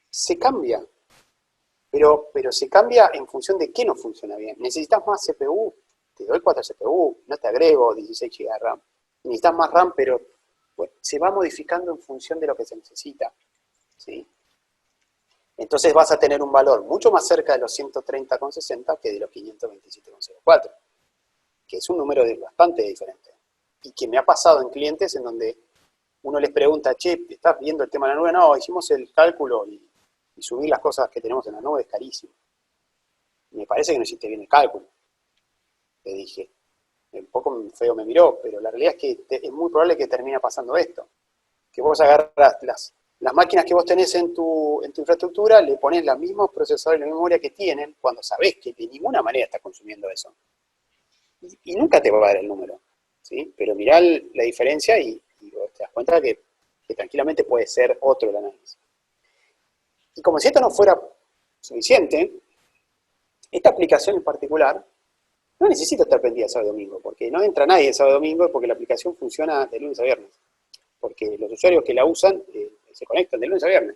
se cambia. Pero se cambia en función de qué no funciona bien. ¿Necesitas más CPU? Te doy 4 CPU, no te agrego 16 GB de RAM. Necesitas más RAM, pero bueno, se va modificando en función de lo que se necesita, ¿sí? Entonces vas a tener un valor mucho más cerca de los 130,60 que de los 527,04, que es un número bastante diferente. Y que me ha pasado en clientes en donde uno les pregunta, che, ¿estás viendo el tema de la nube? No, hicimos el cálculo y subir las cosas que tenemos en la nube es carísimo. Me parece que no hiciste bien el cálculo, le dije. Un poco feo me miró, pero la realidad es que es muy probable que termine pasando esto. Que vos agarras las máquinas que vos tenés en tu infraestructura, le pones los mismos procesadores y la memoria que tienen, cuando sabés que de ninguna manera está consumiendo eso. Y nunca te va a dar el número, ¿sí? Pero mirá la diferencia y te das cuenta que tranquilamente puede ser otro el análisis. Y como si esto no fuera suficiente, esta aplicación en particular no necesita estar prendida sábado y domingo, porque no entra nadie el sábado y domingo, porque la aplicación funciona de lunes a viernes. Porque los usuarios que la usan se conectan de lunes a viernes.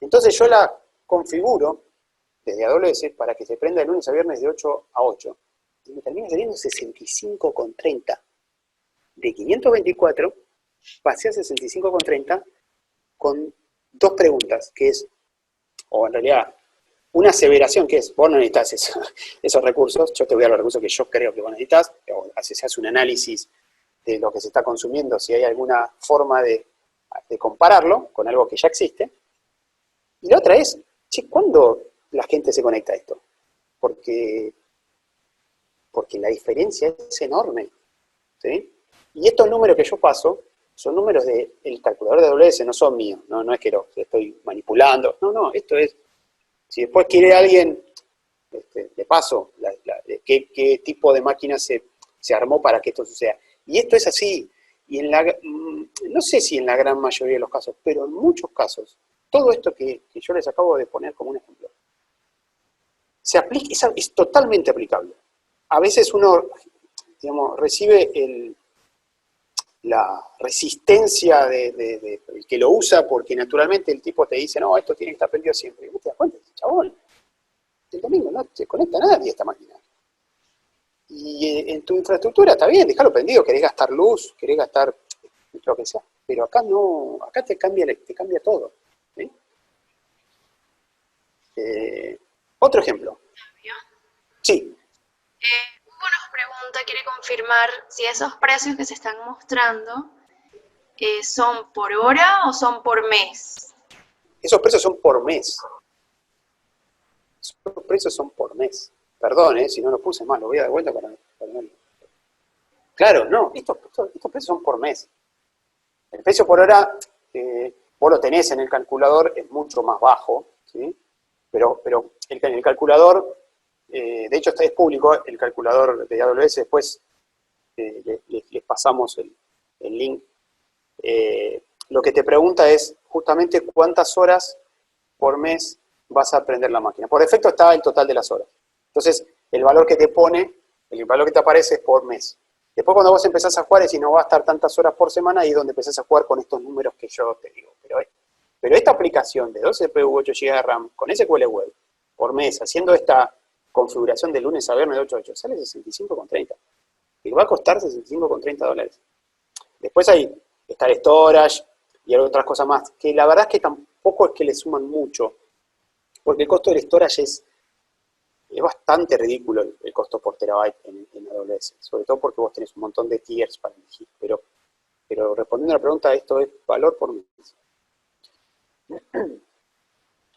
Entonces yo la configuro desde AWS para que se prenda de lunes a viernes de 8 a 8. Y me termina saliendo 65,30. De 524 pasé a 65,30 con 2 preguntas, que es, o en realidad, una aseveración que es, vos no necesitas esos recursos, yo te voy a dar los recursos que yo creo que vos necesitas, o se hace un análisis de lo que se está consumiendo, si hay alguna forma de compararlo con algo que ya existe. Y la otra es, che, ¿cuándo la gente se conecta a esto? Porque la diferencia es enorme, ¿sí? Y estos números que yo paso son números del calculador de AWS, no son míos, no es que los estoy manipulando, no, esto es, si después quiere alguien, de paso, qué tipo de máquina se armó para que esto suceda. Y esto es así, y no sé si en la gran mayoría de los casos, pero en muchos casos, todo esto que yo les acabo de poner como un ejemplo, se aplica, es totalmente aplicable. A veces uno, digamos, recibe la resistencia del que lo usa, porque naturalmente el tipo te dice, no, esto tiene que estar prendido siempre. Y vos te das cuenta, chabón, el domingo no se conecta a nadie a esta máquina. Y en tu infraestructura está bien, déjalo prendido, querés gastar luz, querés gastar lo que sea, pero acá no, acá te cambia todo, ¿sí? Otro ejemplo. Sí. Hugo nos pregunta, quiere confirmar si esos precios que se están mostrando son por hora o son por mes. Esos precios son por mes. Esos precios son por mes. Perdón, si no lo puse mal, lo voy a dar de vuelta para no. Claro, no, estos precios son por mes. El precio por hora, vos lo tenés en el calculador, es mucho más bajo, ¿sí? Pero en el calculador, de hecho es público, el calculador de AWS, después les pasamos el link. Lo que te pregunta es justamente cuántas horas por mes vas a prender la máquina. Por defecto está el total de las horas. Entonces, el valor que te pone, el valor que te aparece es por mes. Después cuando vos empezás a jugar, y si no va a estar tantas horas por semana, ahí es donde empezás a jugar con estos números que yo te digo. Pero esta aplicación de 12 CPU, 8 GB de RAM, con SQL Web, por mes, haciendo esta configuración de lunes a viernes de 8 a 8, sale 65,30. Y va a costar 65,30 dólares. Después ahí está el storage y otras cosas más, que la verdad es que tampoco es que le suman mucho, porque el costo del storage es bastante ridículo el costo por terabyte en AWS, sobre todo porque vos tenés un montón de tiers para elegir. Pero respondiendo a la pregunta, esto es valor por mes.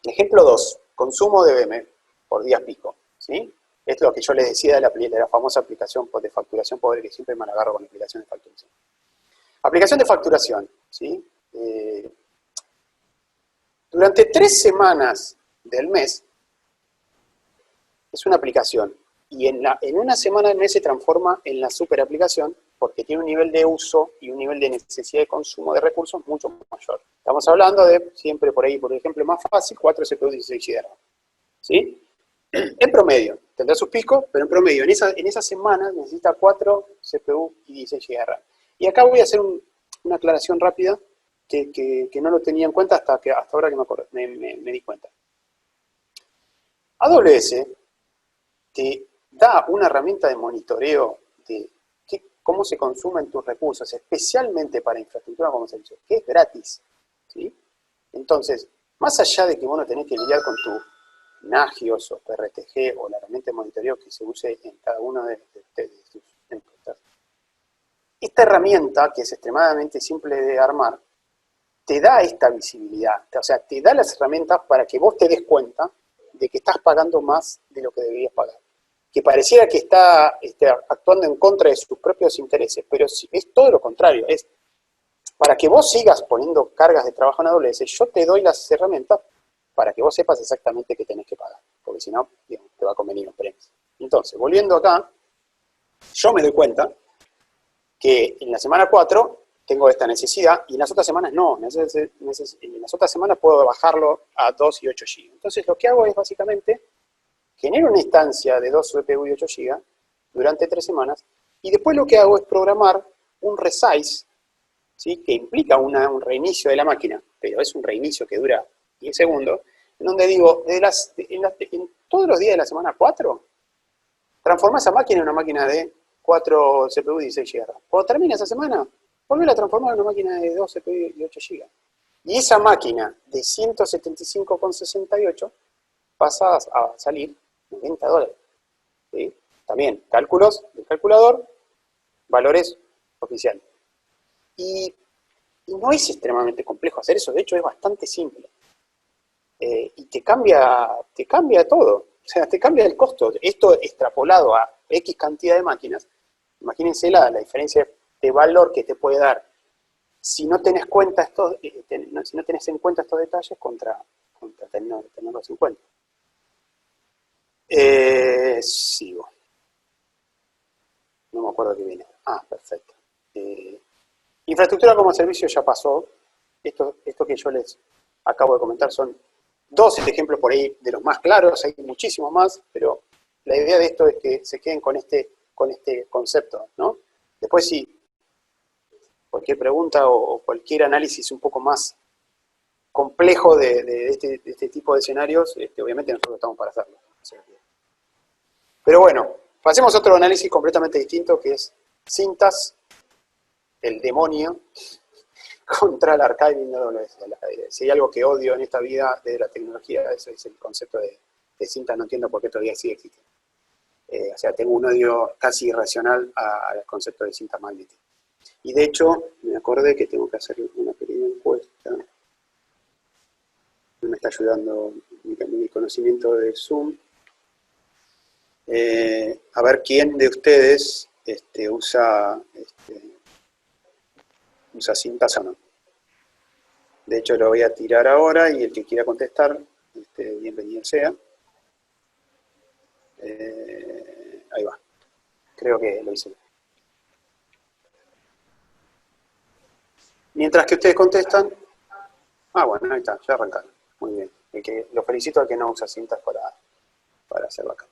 Ejemplo 2, consumo de BM por días pico, ¿sí? Es lo que yo les decía de la famosa aplicación de facturación poder, que siempre me la agarro con la aplicación de facturación. Aplicación de facturación, ¿sí? Durante 3 semanas del mes, es una aplicación, y en una semana del mes se transforma en la super aplicación, porque tiene un nivel de uso y un nivel de necesidad de consumo de recursos mucho mayor. Estamos hablando de, siempre por ahí, por ejemplo, más fácil, 4 CPU 16 GB de RAM, ¿sí? En promedio, tendrá sus picos, pero en promedio, en esa semana necesita 4 CPU y 16 GB de RAM. Y acá voy a hacer una aclaración rápida que no lo tenía en cuenta hasta ahora que me di cuenta. AWS te da una herramienta de monitoreo de cómo se consumen tus recursos, especialmente para infraestructura como servicio, que es gratis, ¿sí? Entonces, más allá de que vos no tenés que lidiar con tu Nagios o PRTG o la herramienta de monitoreo que se use en cada uno de tus encuestas, esta herramienta, que es extremadamente simple de armar, te da esta visibilidad, o sea, te da las herramientas para que vos te des cuenta de que estás pagando más de lo que deberías pagar. Que pareciera que está actuando en contra de sus propios intereses, pero es todo lo contrario. Es para que vos sigas poniendo cargas de trabajo en AWS, yo te doy las herramientas para que vos sepas exactamente qué tenés que pagar, porque si no, digamos, te va a convenir un premio. Entonces, volviendo acá, yo me doy cuenta que en la semana 4 tengo esta necesidad, y en las otras semanas no. En las otras semanas puedo bajarlo a 2 y 8 GB. Entonces, lo que hago es básicamente genero una instancia de 2 CPU y 8 GB durante 3 semanas, y después lo que hago es programar un resize, ¿sí? Que implica un reinicio de la máquina, pero es un reinicio que dura 10 segundos, en donde digo, en todos los días de la semana 4, transforma esa máquina en una máquina de 4 CPU y 16 GB. Cuando termine esa semana, volver a transformar en una máquina de 2 CPU y 8 GB. Y esa máquina de 175,68 pasa a salir $90. ¿Sí? También, cálculos del calculador, valores oficiales. Y no es extremadamente complejo hacer eso, de hecho es bastante simple. Y te cambia todo, o sea, te cambia el costo. Esto extrapolado a X cantidad de máquinas, imagínense la diferencia de valor que te puede dar si no tenés cuenta si no tenés en cuenta estos detalles contra tenerlos en cuenta. Sigo. No me acuerdo qué viene. Perfecto. Infraestructura como servicio ya pasó. Esto que yo les acabo de comentar son 2 ejemplos por ahí de los más claros. Hay muchísimos más, pero la idea de esto es que se queden con este concepto, ¿no? Después, si cualquier pregunta o cualquier análisis un poco más complejo de este tipo de escenarios, obviamente nosotros estamos para hacerlo. Pero bueno, pasemos a otro análisis completamente distinto, que es Cintas, el demonio, contra el archiving de AWS. Si hay algo que odio en esta vida de la tecnología, eso es el concepto de Cintas. No entiendo por qué todavía sigue existiendo. O sea, tengo un odio casi irracional al concepto de cinta magnética. Y de hecho, me acordé que tengo que hacer una pequeña encuesta. Me está ayudando mi conocimiento de Zoom. A ver quién de ustedes usa cintas o no. De hecho, lo voy a tirar ahora, y el que quiera contestar, bienvenido sea. Ahí va. Creo que lo hice. Mientras que ustedes contestan... bueno, ahí está, ya arrancaron. Muy bien. que lo felicito al que no usa cintas para hacer backup.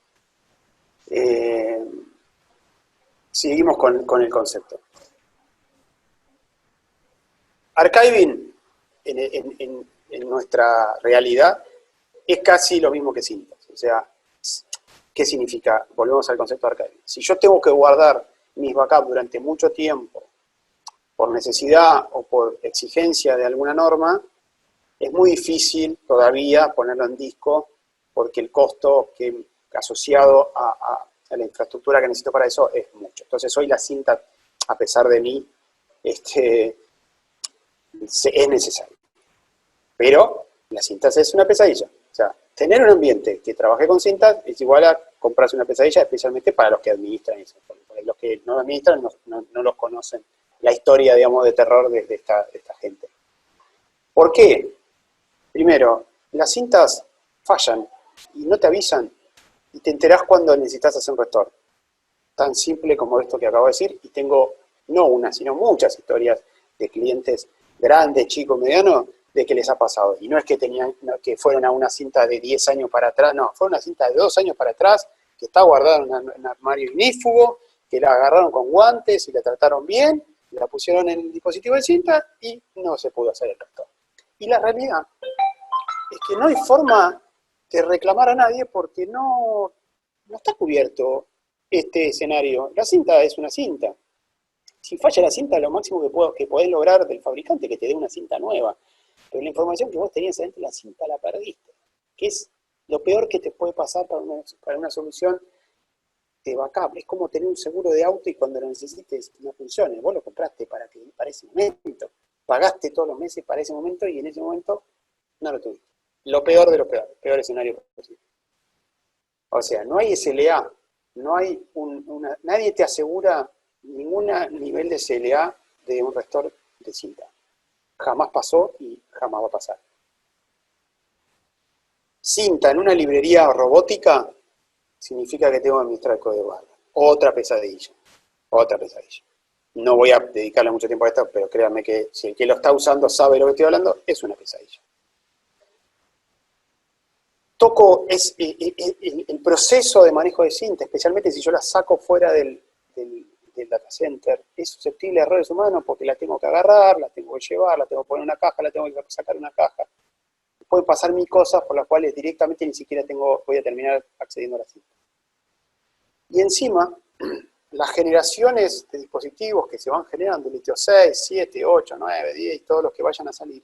Seguimos con el concepto. Archiving en nuestra realidad es casi lo mismo que cintas. O sea, ¿qué significa? Volvemos al concepto de archiving. Si yo tengo que guardar mis backups durante mucho tiempo, por necesidad o por exigencia de alguna norma, es muy difícil todavía ponerlo en disco porque el costo asociado a la infraestructura que necesito para eso es mucho. Entonces hoy la cinta, a pesar de mí, es necesario. Pero la cinta es una pesadilla. O sea, tener un ambiente que trabaje con cintas es igual a comprarse una pesadilla, especialmente para los que administran eso. Porque los que no administran no los conocen. La historia, digamos, de terror de esta gente. ¿Por qué? Primero, las cintas fallan y no te avisan y te enterás cuando necesitas hacer un restore. Tan simple como esto que acabo de decir, y tengo no una, sino muchas historias de clientes grandes, chicos, medianos, de que les ha pasado. Y no es que que fueron a una cinta de 10 años para atrás, no, fue una cinta de 2 años para atrás, que está guardada en un armario ignífugo, que la agarraron con guantes y la trataron bien, la pusieron en el dispositivo de cinta y no se pudo hacer el restore. Y la realidad es que no hay forma de reclamar a nadie porque no está cubierto este escenario. La cinta es una cinta. Si falla la cinta, lo máximo que podés lograr del fabricante es que te dé una cinta nueva. Pero la información que vos tenías adentro de la cinta la perdiste. Que es lo peor que te puede pasar para una solución de backup. Es como tener un seguro de auto y cuando lo necesites no funcione. Vos lo compraste para ese momento. Pagaste todos los meses para ese momento y en ese momento no lo tuviste. Lo peor de lo peor. El peor escenario posible. O sea, no hay SLA. No hay nadie te asegura ningún nivel de SLA de un restore de cinta. Jamás pasó y jamás va a pasar. Cinta en una librería robótica significa que tengo que administrar el código barra. Otra pesadilla. Otra pesadilla. No voy a dedicarle mucho tiempo a esto, pero créanme que si el que lo está usando sabe lo que estoy hablando, es una pesadilla. Toco el proceso de manejo de cinta, especialmente si yo la saco fuera del data center, es susceptible a errores humanos porque la tengo que agarrar, la tengo que llevar, la tengo que poner en una caja, la tengo que sacar una caja. Pueden pasar mil cosas por las cuales directamente ni siquiera voy a terminar accediendo a la cinta. Y encima, las generaciones de dispositivos que se van generando, litio 6, 7, 8, 9, 10, todos los que vayan a salir,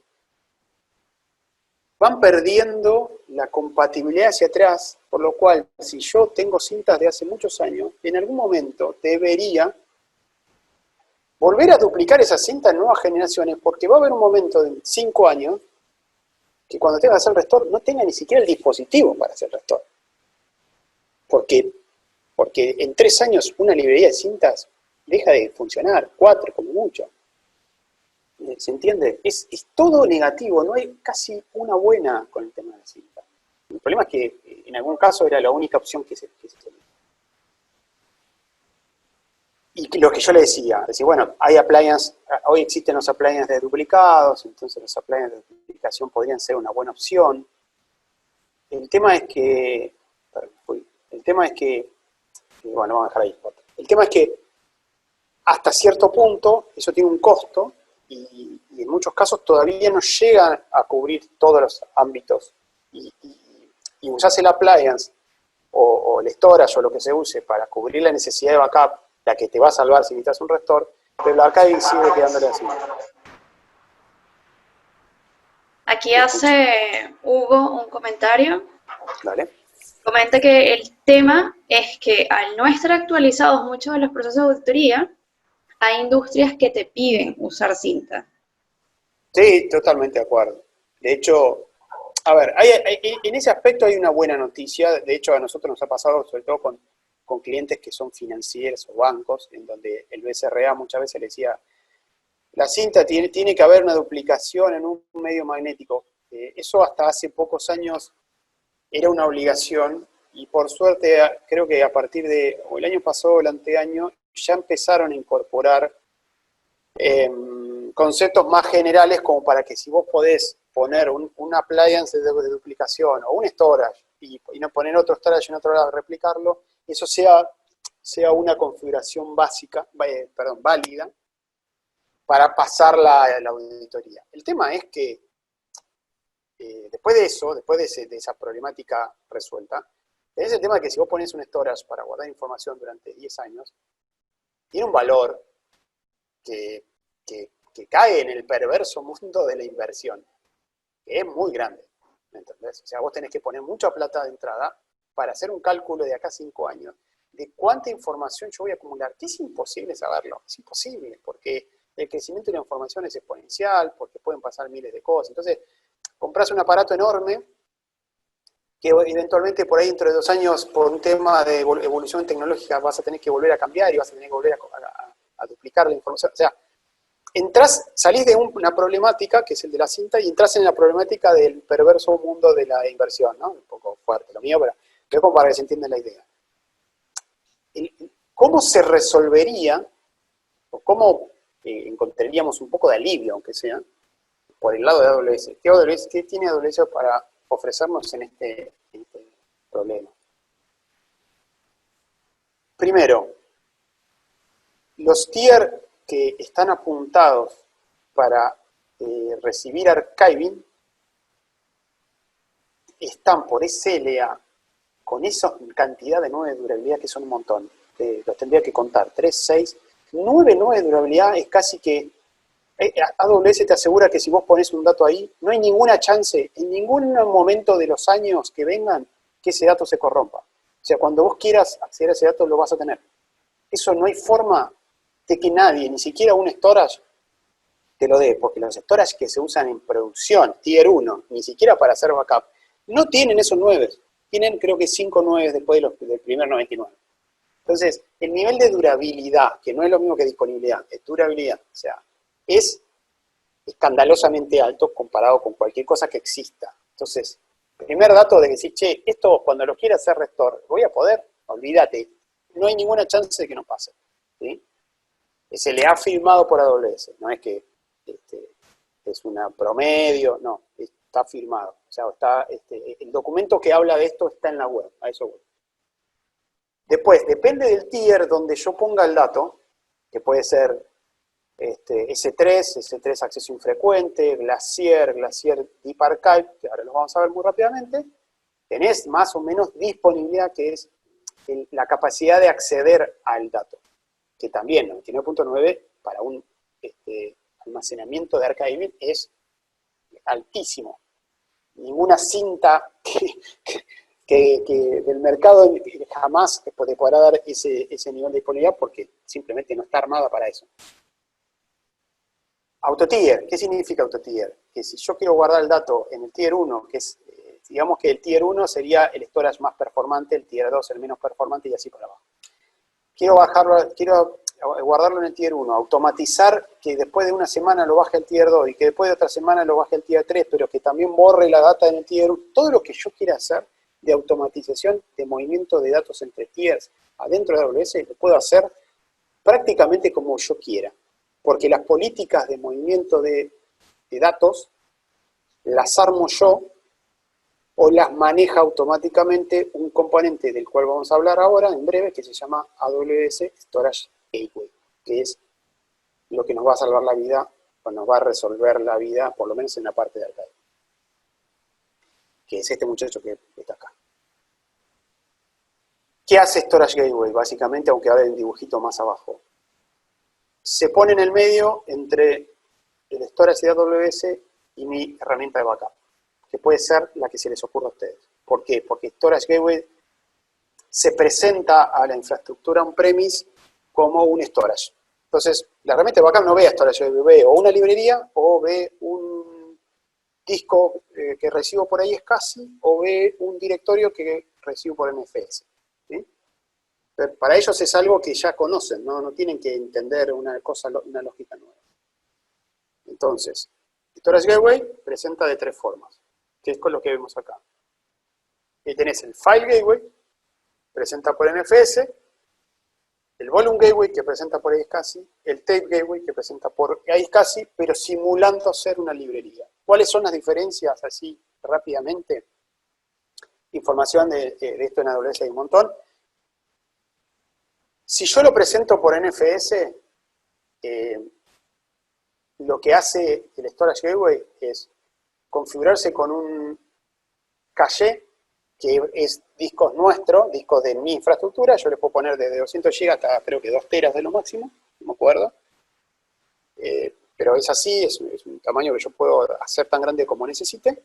van perdiendo la compatibilidad hacia atrás, por lo cual, si yo tengo cintas de hace muchos años, en algún momento debería volver a duplicar esa cinta en nuevas generaciones, porque va a haber un momento de 5 años que cuando tenga que hacer el restore no tenga ni siquiera el dispositivo para hacer el restore. Porque en 3 años una librería de cintas deja de funcionar, 4 como mucho. ¿Se entiende? Es todo negativo, no hay casi una buena con el tema de la cinta. El problema es que en algún caso era la única opción que se tenía. Y lo que yo le decía, bueno, hay appliances, hoy existen los appliances de duplicados, entonces los appliances de duplicación podrían ser una buena opción. El tema es que, bueno, vamos a dejar ahí. El tema es que hasta cierto punto eso tiene un costo y en muchos casos todavía no llega a cubrir todos los ámbitos. Y usás el appliance o el storage o lo que se use para cubrir la necesidad de backup, la que te va a salvar si necesitas un restore, pero el archiving sigue quedándole así. Aquí hace Hugo un comentario. Dale. Comenta que el tema es que al no estar actualizados muchos de los procesos de auditoría, hay industrias que te piden usar cinta. Sí, totalmente de acuerdo. De hecho, a ver, en ese aspecto hay una buena noticia. De hecho, a nosotros nos ha pasado, sobre todo con clientes que son financieros o bancos, en donde el BCRA muchas veces le decía, la cinta tiene que haber una duplicación en un medio magnético. Eso hasta hace pocos años era una obligación y por suerte creo que a partir de o el año pasado o el anteaño ya empezaron a incorporar conceptos más generales como para que si vos podés poner un appliance de duplicación o un storage y no poner otro storage en otro lado, replicarlo, eso sea una configuración básica, válida, para pasar la auditoría. El tema es que después de eso, de esa problemática resuelta, tenés el tema de que si vos pones un storage para guardar información durante 10 años, tiene un valor que cae en el perverso mundo de la inversión, que es muy grande, ¿me entendés? O sea, vos tenés que poner mucha plata de entrada para hacer un cálculo de acá a 5 años de cuánta información yo voy a acumular, que es imposible saberlo, es imposible, porque el crecimiento de la información es exponencial, porque pueden pasar miles de cosas. Entonces, compras un aparato enorme, que eventualmente por ahí dentro de 2 años, por un tema de evolución tecnológica, vas a tener que volver a cambiar y vas a tener que volver a duplicar la información. O sea, salís de una problemática, que es el de la cinta, y entras en la problemática del perverso mundo de la inversión, ¿no? Un poco fuerte lo mío, pero como para que se entienda la idea. ¿Cómo se resolvería, o cómo encontraríamos un poco de alivio, aunque sea, por el lado de AWS? ¿Qué tiene AWS para ofrecernos en este problema? Primero, los tier que están apuntados para recibir archiving están por SLA con esa cantidad de 9 de durabilidad que son un montón. Los tendría que contar. 3, 6, 9 de durabilidad es casi que... AWS te asegura que si vos pones un dato ahí, no hay ninguna chance, en ningún momento de los años que vengan, que ese dato se corrompa. O sea, cuando vos quieras acceder a ese dato, lo vas a tener. Eso no hay forma de que nadie, ni siquiera un storage, te lo dé, porque los storage que se usan en producción, tier 1, ni siquiera para hacer backup, no tienen esos 9. Tienen, creo que 5 9 después del primer 99. Entonces, el nivel de durabilidad, que no es lo mismo que disponibilidad, es durabilidad, o sea, es escandalosamente alto comparado con cualquier cosa que exista. Entonces, primer dato de decir, che, esto cuando lo quiera hacer restore, ¿voy a poder? Olvídate, no hay ninguna chance de que no pase. ¿Sí? Se le ha firmado por AWS, no es que es una promedio, no, está firmado. O sea, el documento que habla de esto está en la web, a eso voy. Después, depende del tier donde yo ponga el dato, que puede ser S3 acceso infrecuente, Glacier Deep Archive, que ahora los vamos a ver muy rápidamente, tenés más o menos disponibilidad, que es la capacidad de acceder al dato, que también 99.9 para un almacenamiento de archiving es altísimo. Ninguna cinta que del mercado jamás te podrá dar ese nivel de disponibilidad porque simplemente no está armada para eso. Autotier, ¿qué significa autotier? Que si yo quiero guardar el dato en el tier 1, que es, digamos que el tier 1 sería el storage más performante, el tier 2 el menos performante y así por abajo. Quiero guardarlo en el tier 1, automatizar que después de una semana lo baje al tier 2 y que después de otra semana lo baje al tier 3, pero que también borre la data en el tier 1, todo lo que yo quiera hacer de automatización de movimiento de datos entre tiers adentro de AWS lo puedo hacer prácticamente como yo quiera. Porque las políticas de movimiento de datos las armo yo o las maneja automáticamente un componente del cual vamos a hablar ahora en breve, que se llama AWS Storage Gateway, que es lo que nos va a salvar la vida o nos va a resolver la vida, por lo menos en la parte de archive, que es este muchacho que está acá. ¿Qué hace Storage Gateway? Básicamente, aunque ahora hay un dibujito más abajo, se pone en el medio entre el storage de AWS y mi herramienta de backup, que puede ser la que se les ocurra a ustedes. ¿Por qué? Porque Storage Gateway se presenta a la infraestructura on-premise como un storage. Entonces, la herramienta de backup no ve a Storage Gateway, ve o una librería, o ve un disco que recibo por ahí SCSI, o ve un directorio que recibo por MFS. ¿Sí? Para ellos es algo que ya conocen, no tienen que entender una lógica nueva. Entonces, Storage Gateway presenta de 3 formas, que es con lo que vemos acá. Y tenés el File Gateway, presenta por NFS, el Volume Gateway, que presenta por iSCSI, el Tape Gateway, que presenta por iSCSI, pero simulando ser una librería. ¿Cuáles son las diferencias, así rápidamente? Información de esto en AWS hay un montón. Si yo lo presento por NFS, lo que hace el Storage Gateway es configurarse con un caché que es discos nuestros, discos de mi infraestructura. Yo le puedo poner desde 200 GB hasta creo que 2 teras de lo máximo, no me acuerdo. Pero es así, es un tamaño que yo puedo hacer tan grande como necesite.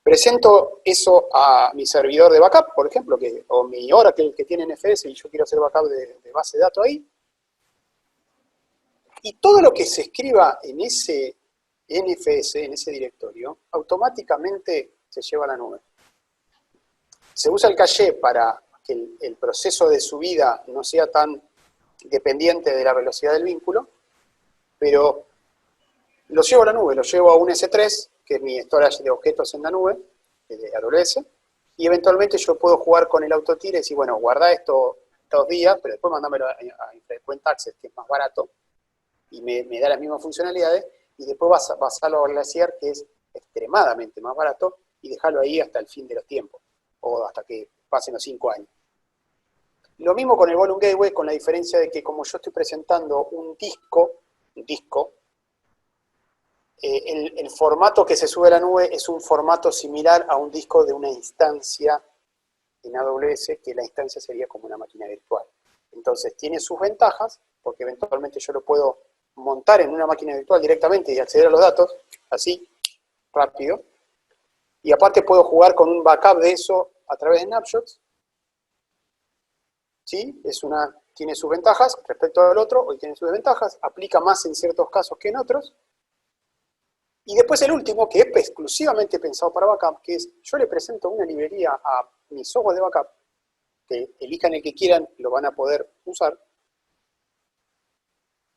Presento eso a mi servidor de backup, por ejemplo, o mi Oracle que tiene NFS y yo quiero hacer backup de base de datos ahí. Y todo lo que se escriba en ese NFS, en ese directorio, automáticamente se lleva a la nube. Se usa el caché para que el proceso de subida no sea tan dependiente de la velocidad del vínculo, pero lo llevo a la nube, lo llevo a un S3, que es mi storage de objetos en la nube, de AWS, y eventualmente yo puedo jugar con el autotire y decir, bueno, guarda esto 2 días, pero después mandámelo a Infrequent Access, que es más barato, y me da las mismas funcionalidades, y después basarlo a Glacier, que es extremadamente más barato, y dejarlo ahí hasta el fin de los tiempos, o hasta que pasen los 5 años. Lo mismo con el Volume Gateway, con la diferencia de que como yo estoy presentando un disco, el formato que se sube a la nube es un formato similar a un disco de una instancia en AWS, que la instancia sería como una máquina virtual. Entonces tiene sus ventajas, porque eventualmente yo lo puedo montar en una máquina virtual directamente y acceder a los datos, así, rápido. Y aparte puedo jugar con un backup de eso a través de snapshots. ¿Sí? Tiene sus ventajas respecto al otro, hoy tiene sus desventajas, aplica más en ciertos casos que en otros. Y después el último, que es exclusivamente pensado para backup, que es, yo le presento una librería a mis software de backup, que elijan el que quieran, lo van a poder usar.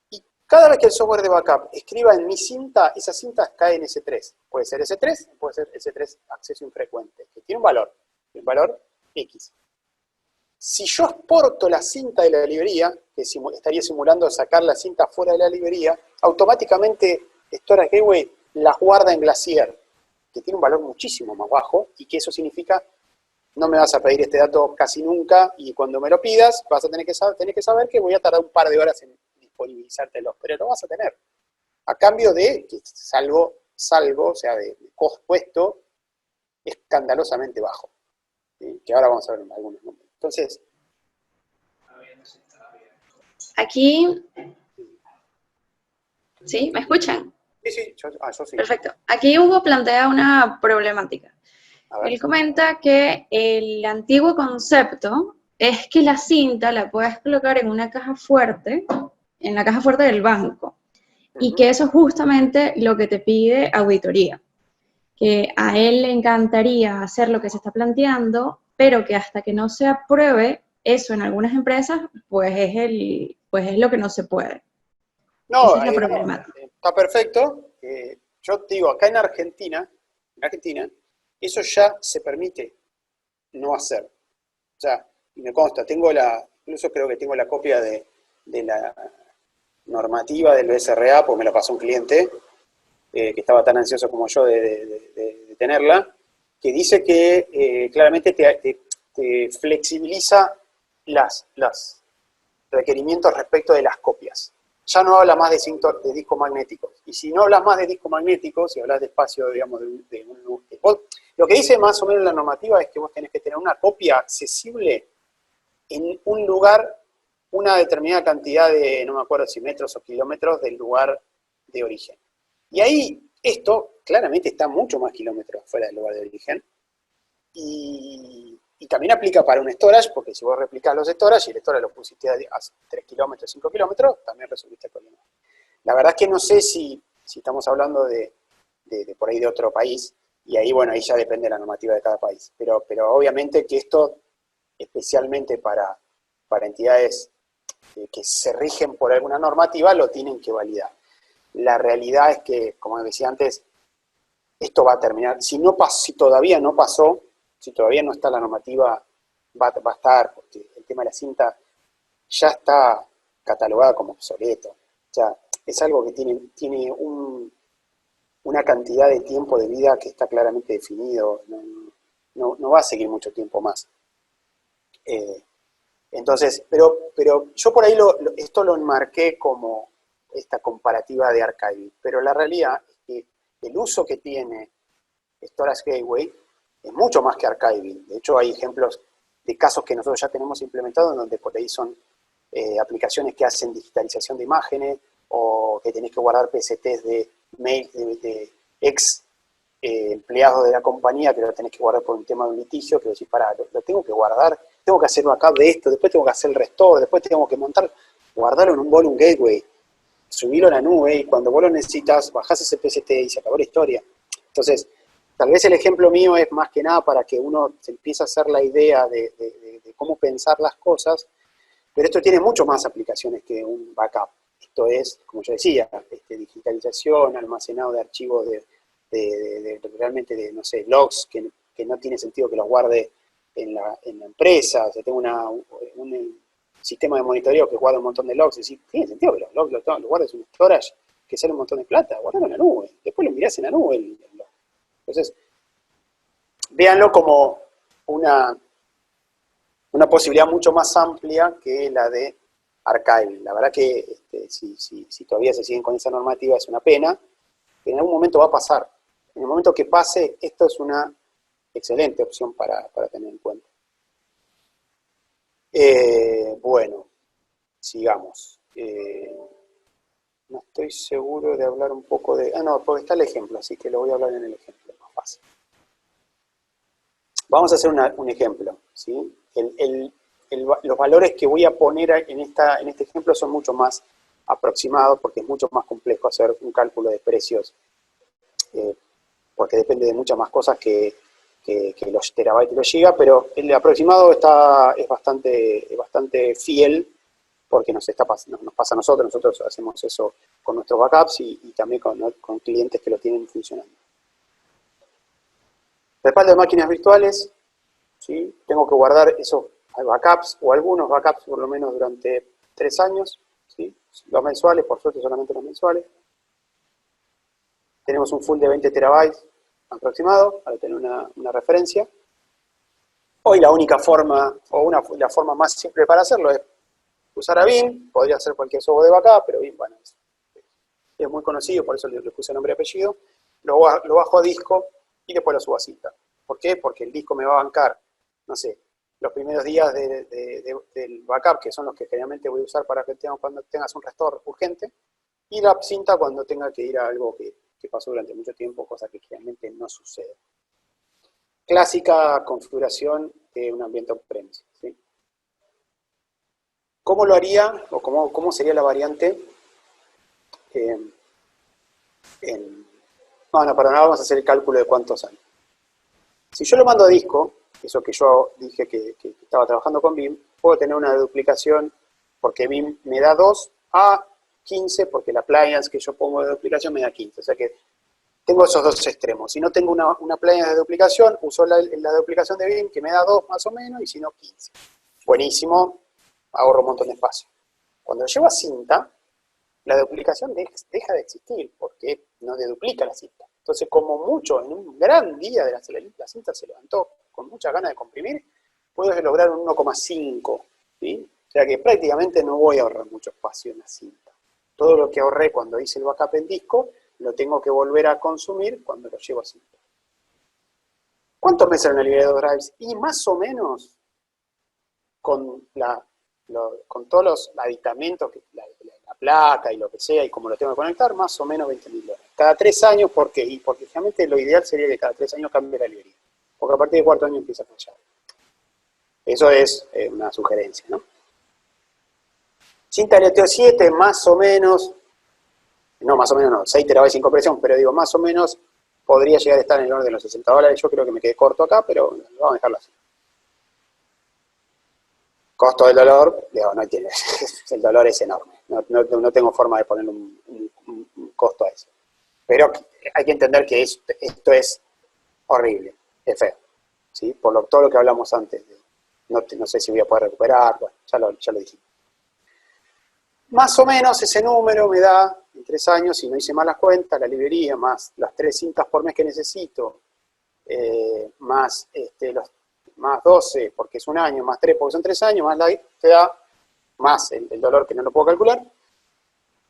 Y cada vez que el software de backup escriba en mi cinta, esa cinta cae en S3. Puede ser S3, puede ser S3 acceso infrecuente, que tiene un valor X. Si yo exporto la cinta de la librería, que estaría simulando sacar la cinta fuera de la librería, automáticamente Storage Gateway las guarda en Glacier, que tiene un valor muchísimo más bajo, y que eso significa, no me vas a pedir este dato casi nunca, y cuando me lo pidas, vas a tener que saber que voy a tardar un par de horas en disponibilizártelo, pero lo vas a tener. A cambio de que salvo, o sea, de costo escandalosamente bajo, ¿sí? Que ahora vamos a ver en algunos números. Entonces, aquí, ¿sí? ¿Me escuchan? Sí, yo sí. Perfecto. Aquí Hugo plantea una problemática. Él comenta que el antiguo concepto es que la cinta la puedes colocar en una caja fuerte, en la caja fuerte del banco, y que eso es justamente lo que te pide auditoría. Que a él le encantaría hacer lo que se está planteando, pero que hasta que no se apruebe eso en algunas empresas, pues es lo que no se puede. No, esa es la problemática. está perfecto. Yo digo, acá en Argentina, eso ya se permite no hacer. O sea, y me consta, incluso creo que tengo la copia de la normativa del BSRA, porque me la pasó un cliente, que estaba tan ansioso como yo de tenerla, que dice que claramente te flexibiliza los requerimientos respecto de las copias. Ya no habla más de discos magnéticos. Y si no hablas más de discos magnéticos, si hablas de espacio, digamos, lo que dice más o menos la normativa es que vos tenés que tener una copia accesible en un lugar, una determinada cantidad de, no me acuerdo si metros o kilómetros del lugar de origen. Y ahí esto claramente está mucho más kilómetros fuera del lugar de origen. Y también aplica para un storage, porque si vos replicás los storage y el storage lo pusiste a 3 kilómetros, 5 kilómetros, también resolviste el problema. La verdad es que no sé si estamos hablando de por ahí de otro país, y ahí, bueno, ahí ya depende de la normativa de cada país. Pero obviamente que esto, especialmente para entidades que se rigen por alguna normativa, lo tienen que validar. La realidad es que, como decía antes, esto va a terminar. Si todavía no pasó, si todavía no está la normativa, va a estar, porque el tema de la cinta ya está catalogada como obsoleto. O sea, es algo que tiene una cantidad de tiempo de vida que está claramente definido, no va a seguir mucho tiempo más. Entonces, pero yo por ahí esto lo enmarqué como esta comparativa de Archiving, pero la realidad es que el uso que tiene Storage Gateway es mucho más que Archiving. De hecho, hay ejemplos de casos que nosotros ya tenemos implementados, en donde por ahí son aplicaciones que hacen digitalización de imágenes, o que tenés que guardar PSTs de mail de ex empleados de la compañía, que lo tenés que guardar por un tema de un litigio, que decís, pará, lo tengo que guardar, tengo que hacer backup de esto, después tengo que hacer el restore, después tengo que montar, guardarlo en un volume gateway, subirlo a la nube, y cuando vos lo necesitas, bajás ese PST y se acabó la historia. Entonces, tal vez el ejemplo mío es más que nada para que uno se empiece a hacer la idea de cómo pensar las cosas, pero esto tiene mucho más aplicaciones que un backup. Esto es, como yo decía, digitalización, almacenado de archivos realmente de, no sé, logs, que no tiene sentido que los guarde en la empresa. O sea, tengo un sistema de monitoreo que guarda un montón de logs, y decir, tiene sentido que los logs los guardes en un storage que sale un montón de plata, guardalo en la nube, después lo mirás en la nube. Entonces, véanlo como una posibilidad mucho más amplia que la de Archiving. La verdad que si todavía se siguen con esa normativa es una pena, pero en algún momento va a pasar. En el momento que pase, esto es una excelente opción para tener en cuenta. Bueno, sigamos. No estoy seguro de hablar un poco de... no, porque está el ejemplo, así que lo voy a hablar en el ejemplo, más fácil. Vamos a hacer un ejemplo, ¿sí? Los valores que voy a poner en este ejemplo son mucho más aproximados, porque es mucho más complejo hacer un cálculo de precios, porque depende de muchas más cosas que los terabytes y los gigas, pero el aproximado es bastante fiel, porque nos pasa a nosotros hacemos eso con nuestros backups y también con clientes que lo tienen funcionando. Respaldo de máquinas virtuales, ¿sí? Tengo que guardar esos backups, o algunos backups por lo menos durante 3 años, ¿sí? Los mensuales, por suerte solamente los mensuales. Tenemos un full de 20 terabytes aproximado, para tener una referencia. Hoy la única forma, la forma más simple para hacerlo es usar a Veeam, podría ser cualquier software de backup, pero Veeam, bueno, es muy conocido, por eso le puse nombre y apellido. Lo bajo a disco y después lo subo a cinta. ¿Por qué? Porque el disco me va a bancar, no sé, los primeros días del backup, que son los que generalmente voy a usar para que cuando tengas un restore urgente, y la cinta cuando tenga que ir a algo que pasó durante mucho tiempo, cosa que generalmente no sucede. Clásica configuración de un ambiente on-premise, ¿sí? ¿Cómo lo haría, o cómo sería la variante? No, para nada, vamos a hacer el cálculo de cuántos años. Si yo lo mando a disco, eso que yo dije que estaba trabajando con Veeam, puedo tener una duplicación, porque Veeam me da 2 a 15, porque la appliance que yo pongo de duplicación me da 15. O sea que tengo esos dos extremos. Si no tengo una appliance de duplicación, uso la duplicación de Veeam, que me da 2 más o menos, y si no, 15. Buenísimo, ahorro un montón de espacio. Cuando lo llevo a cinta, la duplicación deja de existir, porque no deduplica la cinta. Entonces, como mucho, en un gran día de la cinta se levantó con muchas ganas de comprimir, puedo lograr un 1,5, ¿sí? O sea que prácticamente no voy a ahorrar mucho espacio en la cinta. Todo lo que ahorré cuando hice el backup en disco, lo tengo que volver a consumir cuando lo llevo a cinta. ¿Cuánto me sale una librería de drives? Y más o menos, con todos los aditamentos, la placa y lo que sea, y como lo tengo que conectar, más o menos $20.000. Cada 3 años, ¿por qué? Y porque realmente lo ideal sería que cada 3 años cambie la librería. Porque a partir del 4º año empieza a fallar. Eso es una sugerencia, ¿no? Cinta LTO 7, más o menos, no, 6 terabytes sin compresión, pero digo, más o menos, podría llegar a estar en el orden de los $60. Yo creo que me quedé corto acá, pero vamos a dejarlo así. Costo del dolor, digo, no tiene, el dolor es enorme. No tengo forma de ponerle un costo a eso. Pero hay que entender que esto es horrible, es feo, ¿sí? Por todo lo que hablamos antes. No sé si voy a poder recuperar, bueno, ya lo dijimos. Más o menos ese número me da entre 3 años, si no hice mal las cuentas, la librería, más las 3 cintas por mes que necesito, más, más 12, porque es un año, más 3, porque son 3 años, más te da, más el dolor que no lo puedo calcular,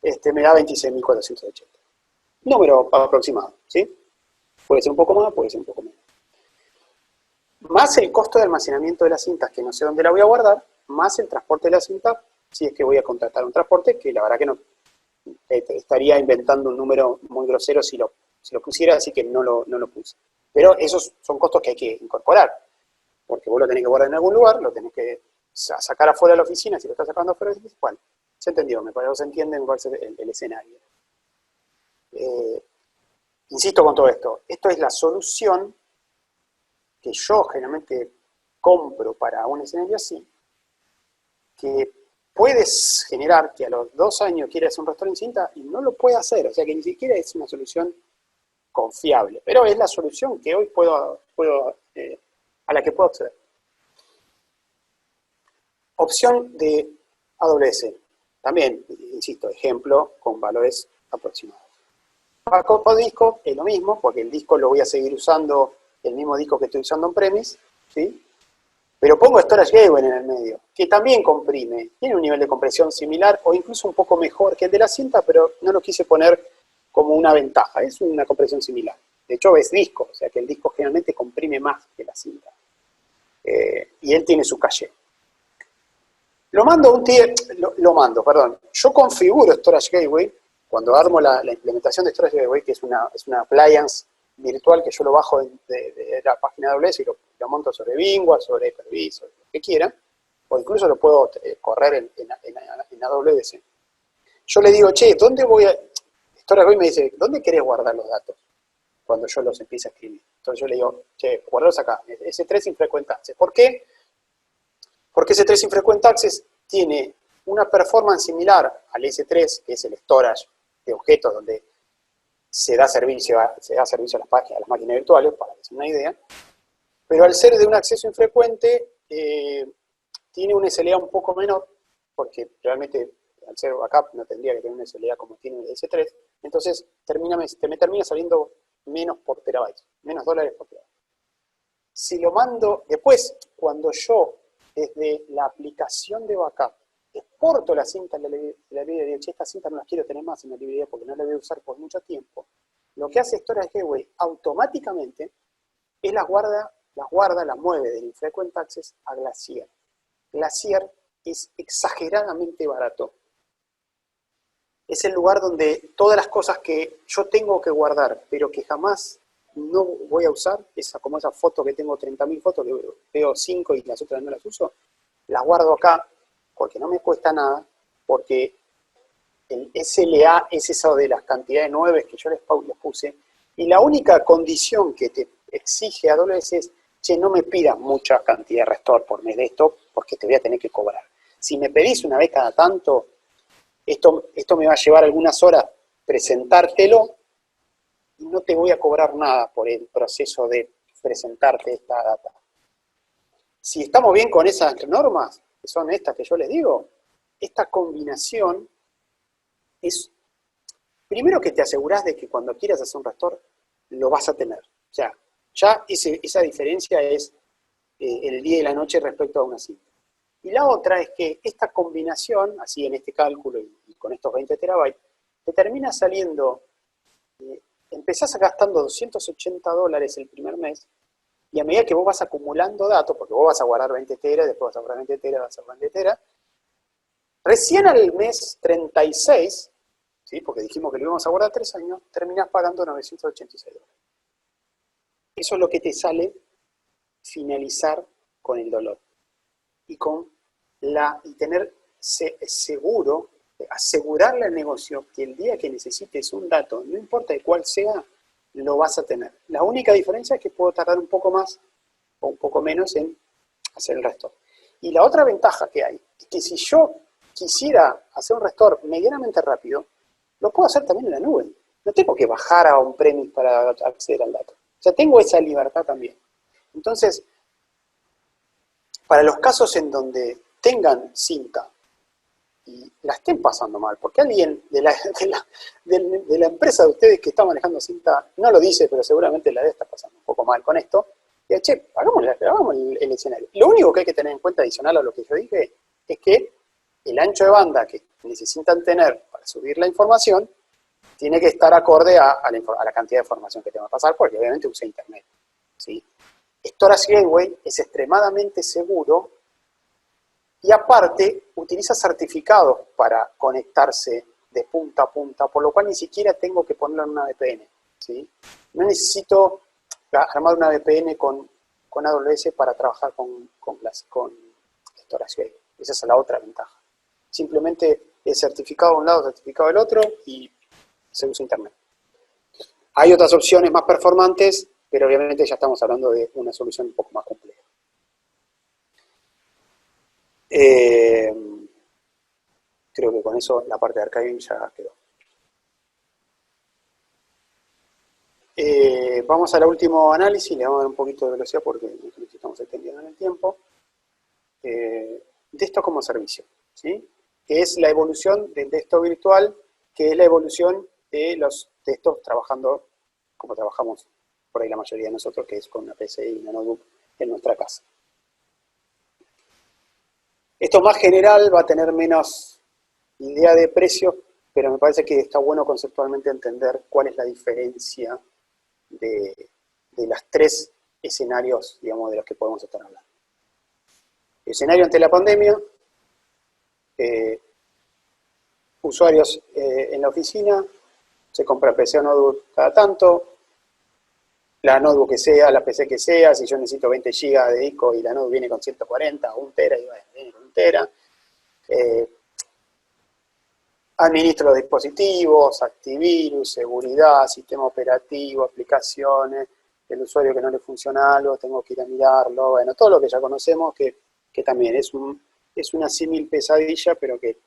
me da 26.480. Número aproximado, ¿sí? Puede ser un poco más, puede ser un poco menos. Más el costo de almacenamiento de las cintas, que no sé dónde la voy a guardar, más el transporte de la cinta, si es que voy a contratar un transporte, que la verdad que no, estaría inventando un número muy grosero si lo pusiera, así que no lo puse. Pero esos son costos que hay que incorporar, porque vos lo tenés que guardar en algún lugar, lo tenés que sacar afuera de la oficina, si lo estás sacando afuera de la oficina, bueno, se entendió, me parece que se entiende, me parece el escenario. Insisto con todo esto, esto es la solución que yo generalmente compro para un escenario así, que puedes generar que a los 2 años quieras hacer un restaurante en cinta y no lo puede hacer, o sea que ni siquiera es una solución confiable, pero es la solución que hoy a la que puedo acceder. Opción de AWS, también, insisto, ejemplo con valores aproximados. Backup o disco es lo mismo, porque el disco lo voy a seguir usando, el mismo disco que estoy usando on-premise, ¿sí? Pero pongo Storage Gateway en el medio, que también comprime, tiene un nivel de compresión similar o incluso un poco mejor que el de la cinta, pero no lo quise poner como una ventaja, es una compresión similar. De hecho es disco, o sea que el disco generalmente comprime más que la cinta. Y él tiene su caché. Yo configuro Storage Gateway, cuando armo la implementación de Storage Gateway, que es una appliance virtual que yo lo bajo de la página de AWS y lo monto sobre VMware, sobre Hyper-V, sobre lo que quiera, o incluso lo puedo correr en AWS. Yo le digo, che, ¿dónde voy a...? Storage Gateway me dice, ¿dónde querés guardar los datos? Cuando yo los empiezo a escribir. Entonces yo le digo, che, guardalos acá, S3 Infrequent Access. ¿Por qué? Porque S3 Infrequent Access tiene una performance similar al S3, que es el storage de objetos donde se da servicio a las páginas, a las máquinas virtuales, para que se una idea, pero al ser de un acceso infrecuente, tiene un SLA un poco menor, porque realmente al ser backup no tendría que tener un SLA como tiene el S3, entonces me termina saliendo menos por terabytes, menos dólares por terabyte. Si lo mando, después, cuando yo, desde la aplicación de backup, exporto la cinta en la librería y digo, che, esta cinta no la quiero tener más en la librería porque no la voy a usar por mucho tiempo, lo que hace Storage Gateway automáticamente es las mueve del Infrequent Access a Glacier. Glacier es exageradamente barato. Es el lugar donde todas las cosas que yo tengo que guardar, pero que jamás no voy a usar, como esa foto que tengo 30.000 fotos, que veo 5 y las otras no las uso, las guardo acá porque no me cuesta nada, porque el SLA es eso de las cantidades de 9 que yo les puse, y la única condición que te exige AWS es, che, no me pidas mucha cantidad de restore por mes de esto, porque te voy a tener que cobrar. Si me pedís una vez cada tanto, esto me va a llevar algunas horas presentártelo, y no te voy a cobrar nada por el proceso de presentarte esta data. Si estamos bien con esas normas, que son estas que yo les digo, esta combinación es, primero que te asegurás de que cuando quieras hacer un restore, lo vas a tener. O sea, ya esa diferencia es el día y la noche respecto a una cinta. Y la otra es que esta combinación, así en este cálculo y con estos 20 terabytes, te termina saliendo, empezás gastando $280 el primer mes, y a medida que vos vas acumulando datos, porque vos vas a guardar 20 teras, después vas a guardar 20 teras, vas a guardar 20 teras, recién al mes 36, ¿sí? Porque dijimos que lo íbamos a guardar 3 años, terminás pagando $986. Eso es lo que te sale finalizar con el dolor. Y tener seguro, asegurarle al negocio que el día que necesites un dato, no importa de cuál sea, lo vas a tener. La única diferencia es que puedo tardar un poco más o un poco menos en hacer el restore. Y la otra ventaja que hay es que si yo quisiera hacer un restore medianamente rápido, lo puedo hacer también en la nube. No tengo que bajar a on-premise para acceder al dato. O sea, tengo esa libertad también. Entonces, para los casos en donde tengan cinta y la estén pasando mal, porque alguien de la empresa de ustedes que está manejando cinta no lo dice, pero seguramente la debe estar pasando un poco mal con esto, y che, hagamos el escenario. Lo único que hay que tener en cuenta adicional a lo que yo dije es que el ancho de banda que necesitan tener para subir la información tiene que estar acorde a la cantidad de información que tengo que pasar, porque obviamente usa internet, ¿sí? Storage Gateway es extremadamente seguro y aparte utiliza certificados para conectarse de punta a punta, por lo cual ni siquiera tengo que ponerlo en una VPN, ¿sí? No necesito armar una VPN con AWS para trabajar con Storage Gateway. Esa es la otra ventaja. Simplemente es certificado de un lado, certificado del otro y se usa internet. Hay otras opciones más performantes, pero obviamente ya estamos hablando de una solución un poco más compleja. Creo que con eso la parte de archiving ya quedó. Vamos al último análisis, le vamos a dar un poquito de velocidad porque nos estamos extendiendo en el tiempo. De esto como servicio, ¿sí? Que es la evolución del desktop virtual, que es la evolución de los desktops trabajando como trabajamos por ahí la mayoría de nosotros, que es con una PC y una notebook en nuestra casa. Esto más general va a tener menos idea de precio, pero me parece que está bueno conceptualmente entender cuál es la diferencia de los tres escenarios, digamos, de los que podemos estar hablando. El escenario ante la pandemia, usuarios en la oficina, se compra PC o notebook cada tanto, la notebook que sea, la PC que sea, si yo necesito 20 GB de disco y la notebook viene con 140 o 1 tera, y viene con 1 tera. Administro los dispositivos, antivirus, seguridad, sistema operativo, aplicaciones, el usuario que no le funciona algo, tengo que ir a mirarlo, bueno, todo lo que ya conocemos, que también es una símil pesadilla, pero que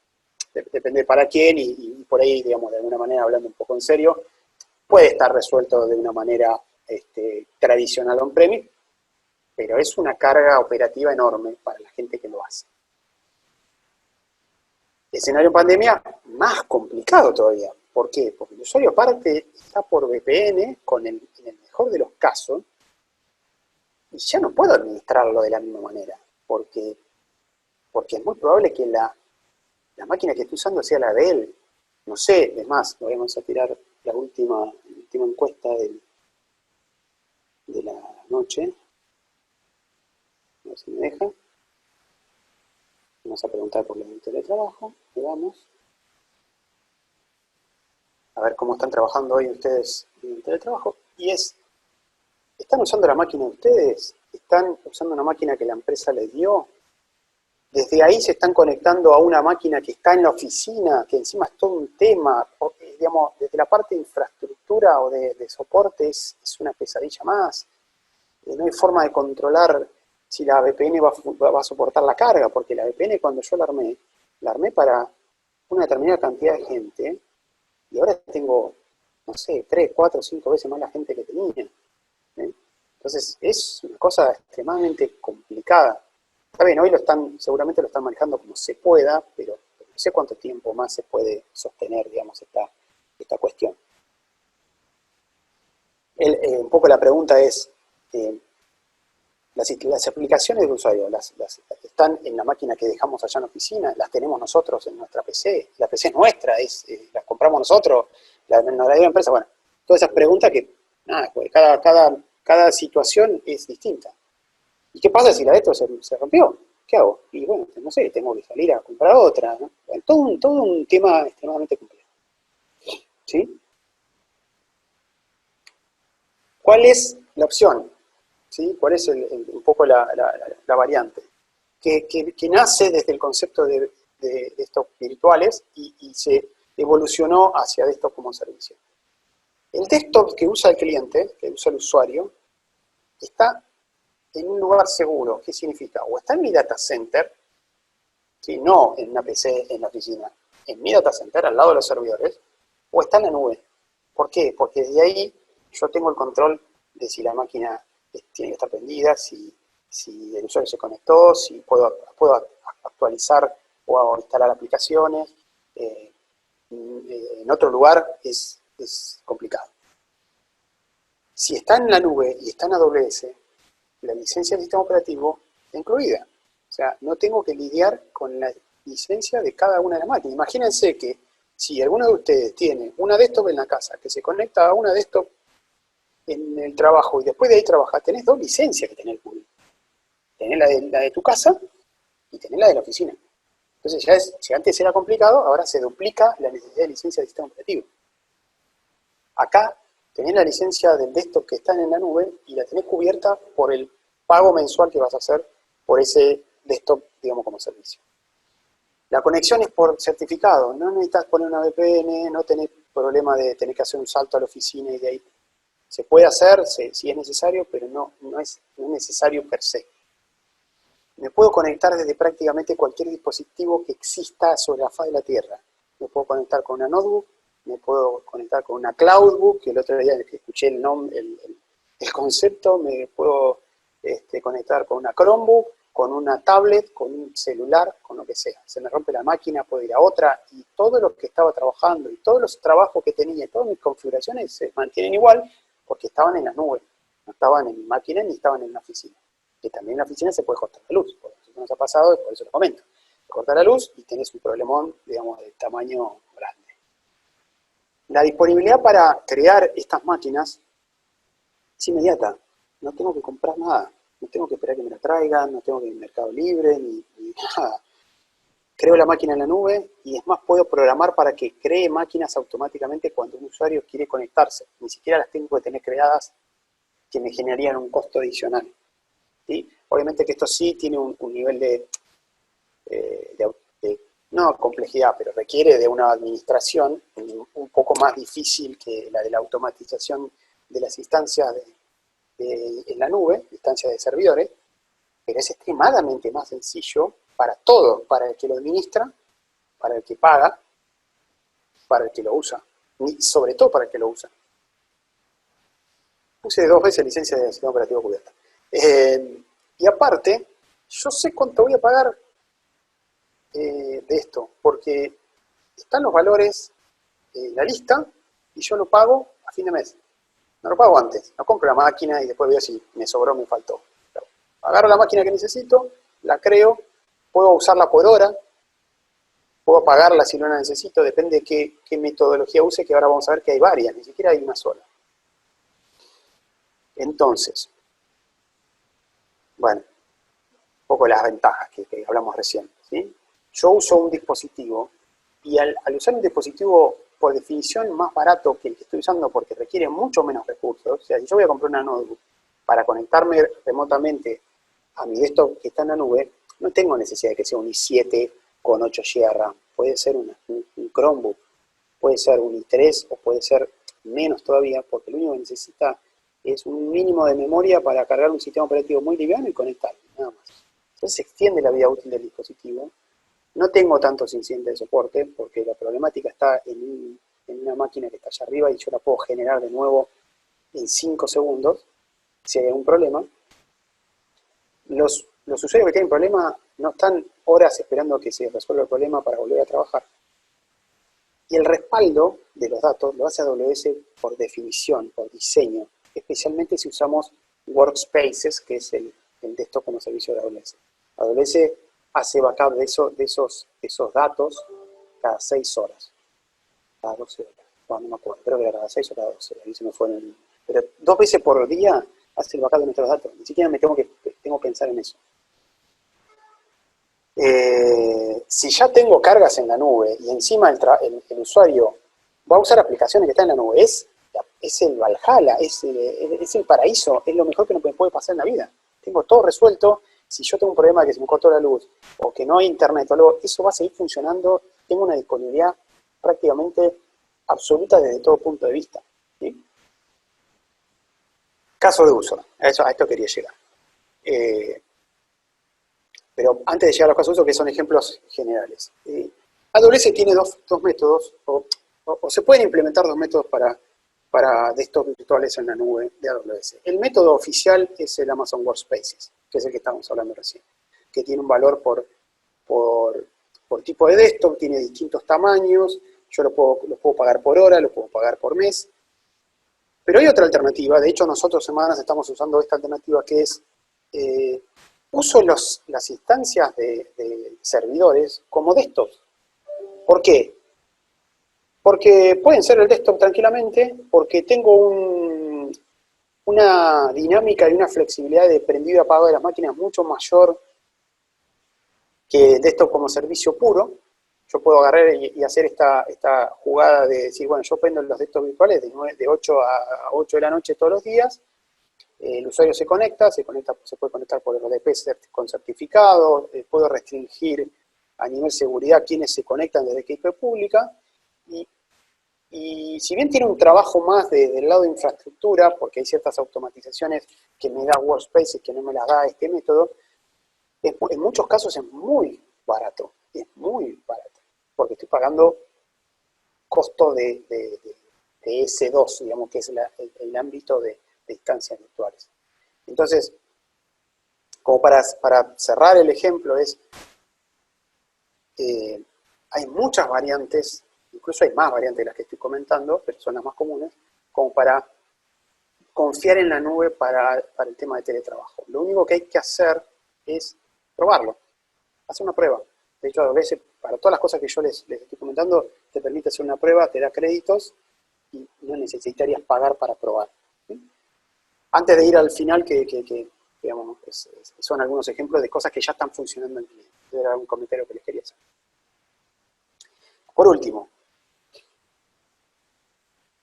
depende para quién y por ahí, digamos, de alguna manera, hablando un poco en serio, puede estar resuelto de una manera tradicional on-premise, pero es una carga operativa enorme para la gente que lo hace. Escenario en pandemia, más complicado todavía. ¿Por qué? Porque el usuario aparte está por VPN, en el mejor de los casos, y ya no puedo administrarlo de la misma manera, porque es muy probable que la máquina que esté usando sea la de él. No sé, es más, vamos a tirar la última encuesta de la noche. A ver si me deja. Vamos a preguntar por el teletrabajo. Veamos. A ver cómo están trabajando hoy ustedes en el teletrabajo. Y ¿están usando la máquina de ustedes? ¿Están usando una máquina que la empresa les dio? Desde ahí se están conectando a una máquina que está en la oficina, que encima es todo un tema. Digamos, desde la parte de infraestructura o de soporte es una pesadilla más. No hay forma de controlar si la VPN va a soportar la carga, porque la VPN cuando yo la armé para una determinada cantidad de gente, y ahora tengo, no sé, 3, 4, 5 veces más la gente que tenía. Entonces es una cosa extremadamente complicada. Está bien, hoy seguramente lo están manejando como se pueda, pero no sé cuánto tiempo más se puede sostener, digamos, esta cuestión. Un poco la pregunta es, las aplicaciones del usuario, ¿están en la máquina que dejamos allá en la oficina? ¿Las tenemos nosotros en nuestra PC? ¿La PC es nuestra? ¿Las compramos nosotros? ¿Nos la dio la empresa? Bueno, todas esas preguntas que, nada, pues cada situación es distinta. ¿Y qué pasa si la de esto se rompió? ¿Qué hago? Y bueno, no sé, tengo que salir a comprar otra, ¿no? Bueno, todo un tema extremadamente complejo. ¿Sí? ¿Cuál es la opción? ¿Sí? ¿Cuál es un poco la variante? Que nace desde el concepto de estos virtuales y se evolucionó hacia desktop como servicio. El desktop que usa el cliente, que usa el usuario, está en un lugar seguro. ¿Qué significa? O está en mi data center, ¿sí? No en una PC en la oficina, en mi data center, al lado de los servidores, o está en la nube. ¿Por qué? Porque desde ahí yo tengo el control de si la máquina tiene que estar prendida, si el usuario se conectó, si puedo actualizar o instalar aplicaciones. En otro lugar es complicado. Si está en la nube y está en AWS, la licencia del sistema operativo está incluida. O sea, no tengo que lidiar con la licencia de cada una de las máquinas. Imagínense que si alguno de ustedes tiene una desktop en la casa que se conecta a una desktop en el trabajo y después de ahí trabajar, tenés dos licencias que tenés Google. Tenés la de tu casa y tenés la de la oficina. Entonces ya si antes era complicado, ahora se duplica la necesidad de licencia del sistema operativo. Acá tenés la licencia del desktop que está en la nube y la tenés cubierta por el pago mensual que vas a hacer por ese desktop, digamos, como servicio. La conexión es por certificado, no necesitas poner una VPN, no tenés problema de tener que hacer un salto a la oficina y de ahí. Se puede hacer, si es necesario, pero no es necesario per se. Me puedo conectar desde prácticamente cualquier dispositivo que exista sobre la faz de la Tierra. Me puedo conectar con una notebook, me puedo conectar con una cloudbook, que el otro día que escuché el concepto, me puedo conectar con una Chromebook, con una tablet, con un celular, con lo que sea. Se me rompe la máquina, puedo ir a otra, y todo lo que estaba trabajando, y todos los trabajos que tenía, todas mis configuraciones se mantienen igual, porque estaban en las nubes, no estaban en mi máquina ni estaban en la oficina. Que también en la oficina se puede cortar la luz, por eso nos ha pasado y por eso lo comento. Cortar la luz y tenés un problemón, digamos, de tamaño grande. La disponibilidad para crear estas máquinas es inmediata. No tengo que comprar nada. No tengo que esperar que me la traigan, no tengo que ir al Mercado Libre, ni nada. Creo la máquina en la nube y es más, puedo programar para que cree máquinas automáticamente cuando un usuario quiere conectarse. Ni siquiera las tengo que tener creadas que me generarían un costo adicional. ¿Sí? Obviamente que esto sí tiene un nivel de no complejidad, pero requiere de una administración un poco más difícil que la de la automatización de las instancias en la nube, instancias de servidores, pero es extremadamente más sencillo para todo, para el que lo administra, para el que paga, para el que lo usa, y sobre todo para el que lo usa. Puse 2 veces licencia de sistema operativo cubierta. Y aparte, yo sé cuánto voy a pagar de esto, porque están los valores en la lista y yo lo pago a fin de mes. No lo pago antes, no compro la máquina y después veo si me sobró o me faltó. Agarro la máquina que necesito, la creo, puedo usarla por hora, puedo apagarla si no la necesito, depende de qué metodología use, que ahora vamos a ver que hay varias, ni siquiera hay una sola. Entonces, bueno, un poco las ventajas que hablamos recién, ¿sí? Yo uso un dispositivo y al usar un dispositivo por definición más barato que el que estoy usando porque requiere mucho menos recursos, o sea, si yo voy a comprar una notebook para conectarme remotamente a mi desktop que está en la nube, no tengo necesidad de que sea un i7 con 8 GB de RAM, puede ser un Chromebook, puede ser un i3 o puede ser menos todavía, porque lo único que necesita es un mínimo de memoria para cargar un sistema operativo muy liviano y conectarlo, nada más. Entonces se extiende la vida útil del dispositivo. No tengo tantos incidentes de soporte porque la problemática está en una máquina que está allá arriba y yo la puedo generar de nuevo en 5 segundos si hay algún problema. Los usuarios que tienen problema no están horas esperando a que se resuelva el problema para volver a trabajar. Y el respaldo de los datos lo hace AWS por definición, por diseño, especialmente si usamos Workspaces, que es el desktop como servicio de AWS. AWS hace backup de esos datos cada 6 horas, cada 12 horas. Bueno, no me acuerdo, creo que era cada 6 o cada 12 horas, ahí se me fue pero 2 veces por día hace el backup de nuestros datos, ni siquiera tengo que pensar en eso. Si ya tengo cargas en la nube y encima el usuario va a usar aplicaciones que están en la nube, es el Valhalla, es el paraíso, es lo mejor que me puede pasar en la vida. Tengo todo resuelto. Si yo tengo un problema de que se me cortó la luz o que no hay internet o algo, eso va a seguir funcionando. Tengo una disponibilidad prácticamente absoluta desde todo punto de vista, ¿sí? Caso de uso, a esto quería llegar. Pero antes de llegar a los casos de uso, que son ejemplos generales. AWS tiene dos métodos, o se pueden implementar 2 métodos para desktops virtuales en la nube de AWS. El método oficial es el Amazon Workspaces, que es el que estábamos hablando recién, que tiene un valor por por tipo de desktop, tiene distintos tamaños, yo lo puedo pagar por hora, lo puedo pagar por mes. Pero hay otra alternativa, de hecho nosotros Semanas estamos usando esta alternativa que es, uso las instancias de servidores como desktops. ¿Por qué? Porque pueden ser el desktop tranquilamente, porque tengo una dinámica y una flexibilidad de prendido y apagado de las máquinas mucho mayor que el desktop como servicio puro. Yo puedo agarrar y hacer esta jugada de decir, bueno, yo prendo los desktops virtuales de 8 a 8 de la noche todos los días, el usuario se conecta, se puede conectar por RDP con certificado, puedo restringir a nivel seguridad quienes se conectan desde qué IP pública, y si bien tiene un trabajo más del lado de infraestructura, porque hay ciertas automatizaciones que me da Workspace y que no me las da este método, en muchos casos es muy barato, porque estoy pagando costo de S2, digamos, que es el ámbito de instancias virtuales. Entonces, como para cerrar el ejemplo, hay muchas variantes, incluso hay más variantes de las que estoy comentando, pero son las más comunes, como para confiar en la nube para el tema de teletrabajo. Lo único que hay que hacer es probarlo, hacer una prueba. De hecho, a veces, para todas las cosas que yo les estoy comentando, te permite hacer una prueba, te da créditos y no necesitarías pagar para probar. ¿Sí? Antes de ir al final, digamos, son algunos ejemplos de cosas que ya están funcionando en cliente. Era un comentario que les quería hacer. Por último,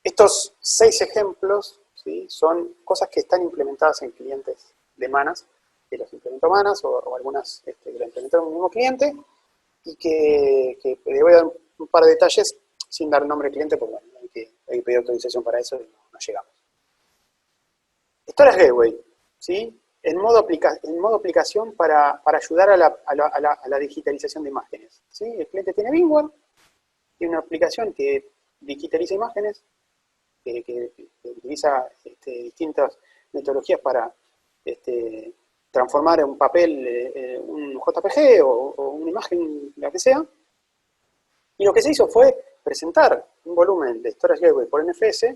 estos 6 ejemplos, ¿sí?, son cosas que están implementadas en clientes de Manas, que los implementó Manas, o algunas que lo implementaron el mismo cliente, y que le voy a dar un par de detalles sin dar nombre al cliente, porque bueno, hay que pedir autorización para eso y no llegamos. Storage Gateway, ¿sí?, en modo aplicación para ayudar a la digitalización de imágenes. ¿Sí? El cliente tiene VMware, tiene una aplicación que digitaliza imágenes, que utiliza distintas metodologías para transformar en un papel un JPG o una imagen, la que sea. Y lo que se hizo fue presentar un volumen de Storage Gateway por NFS,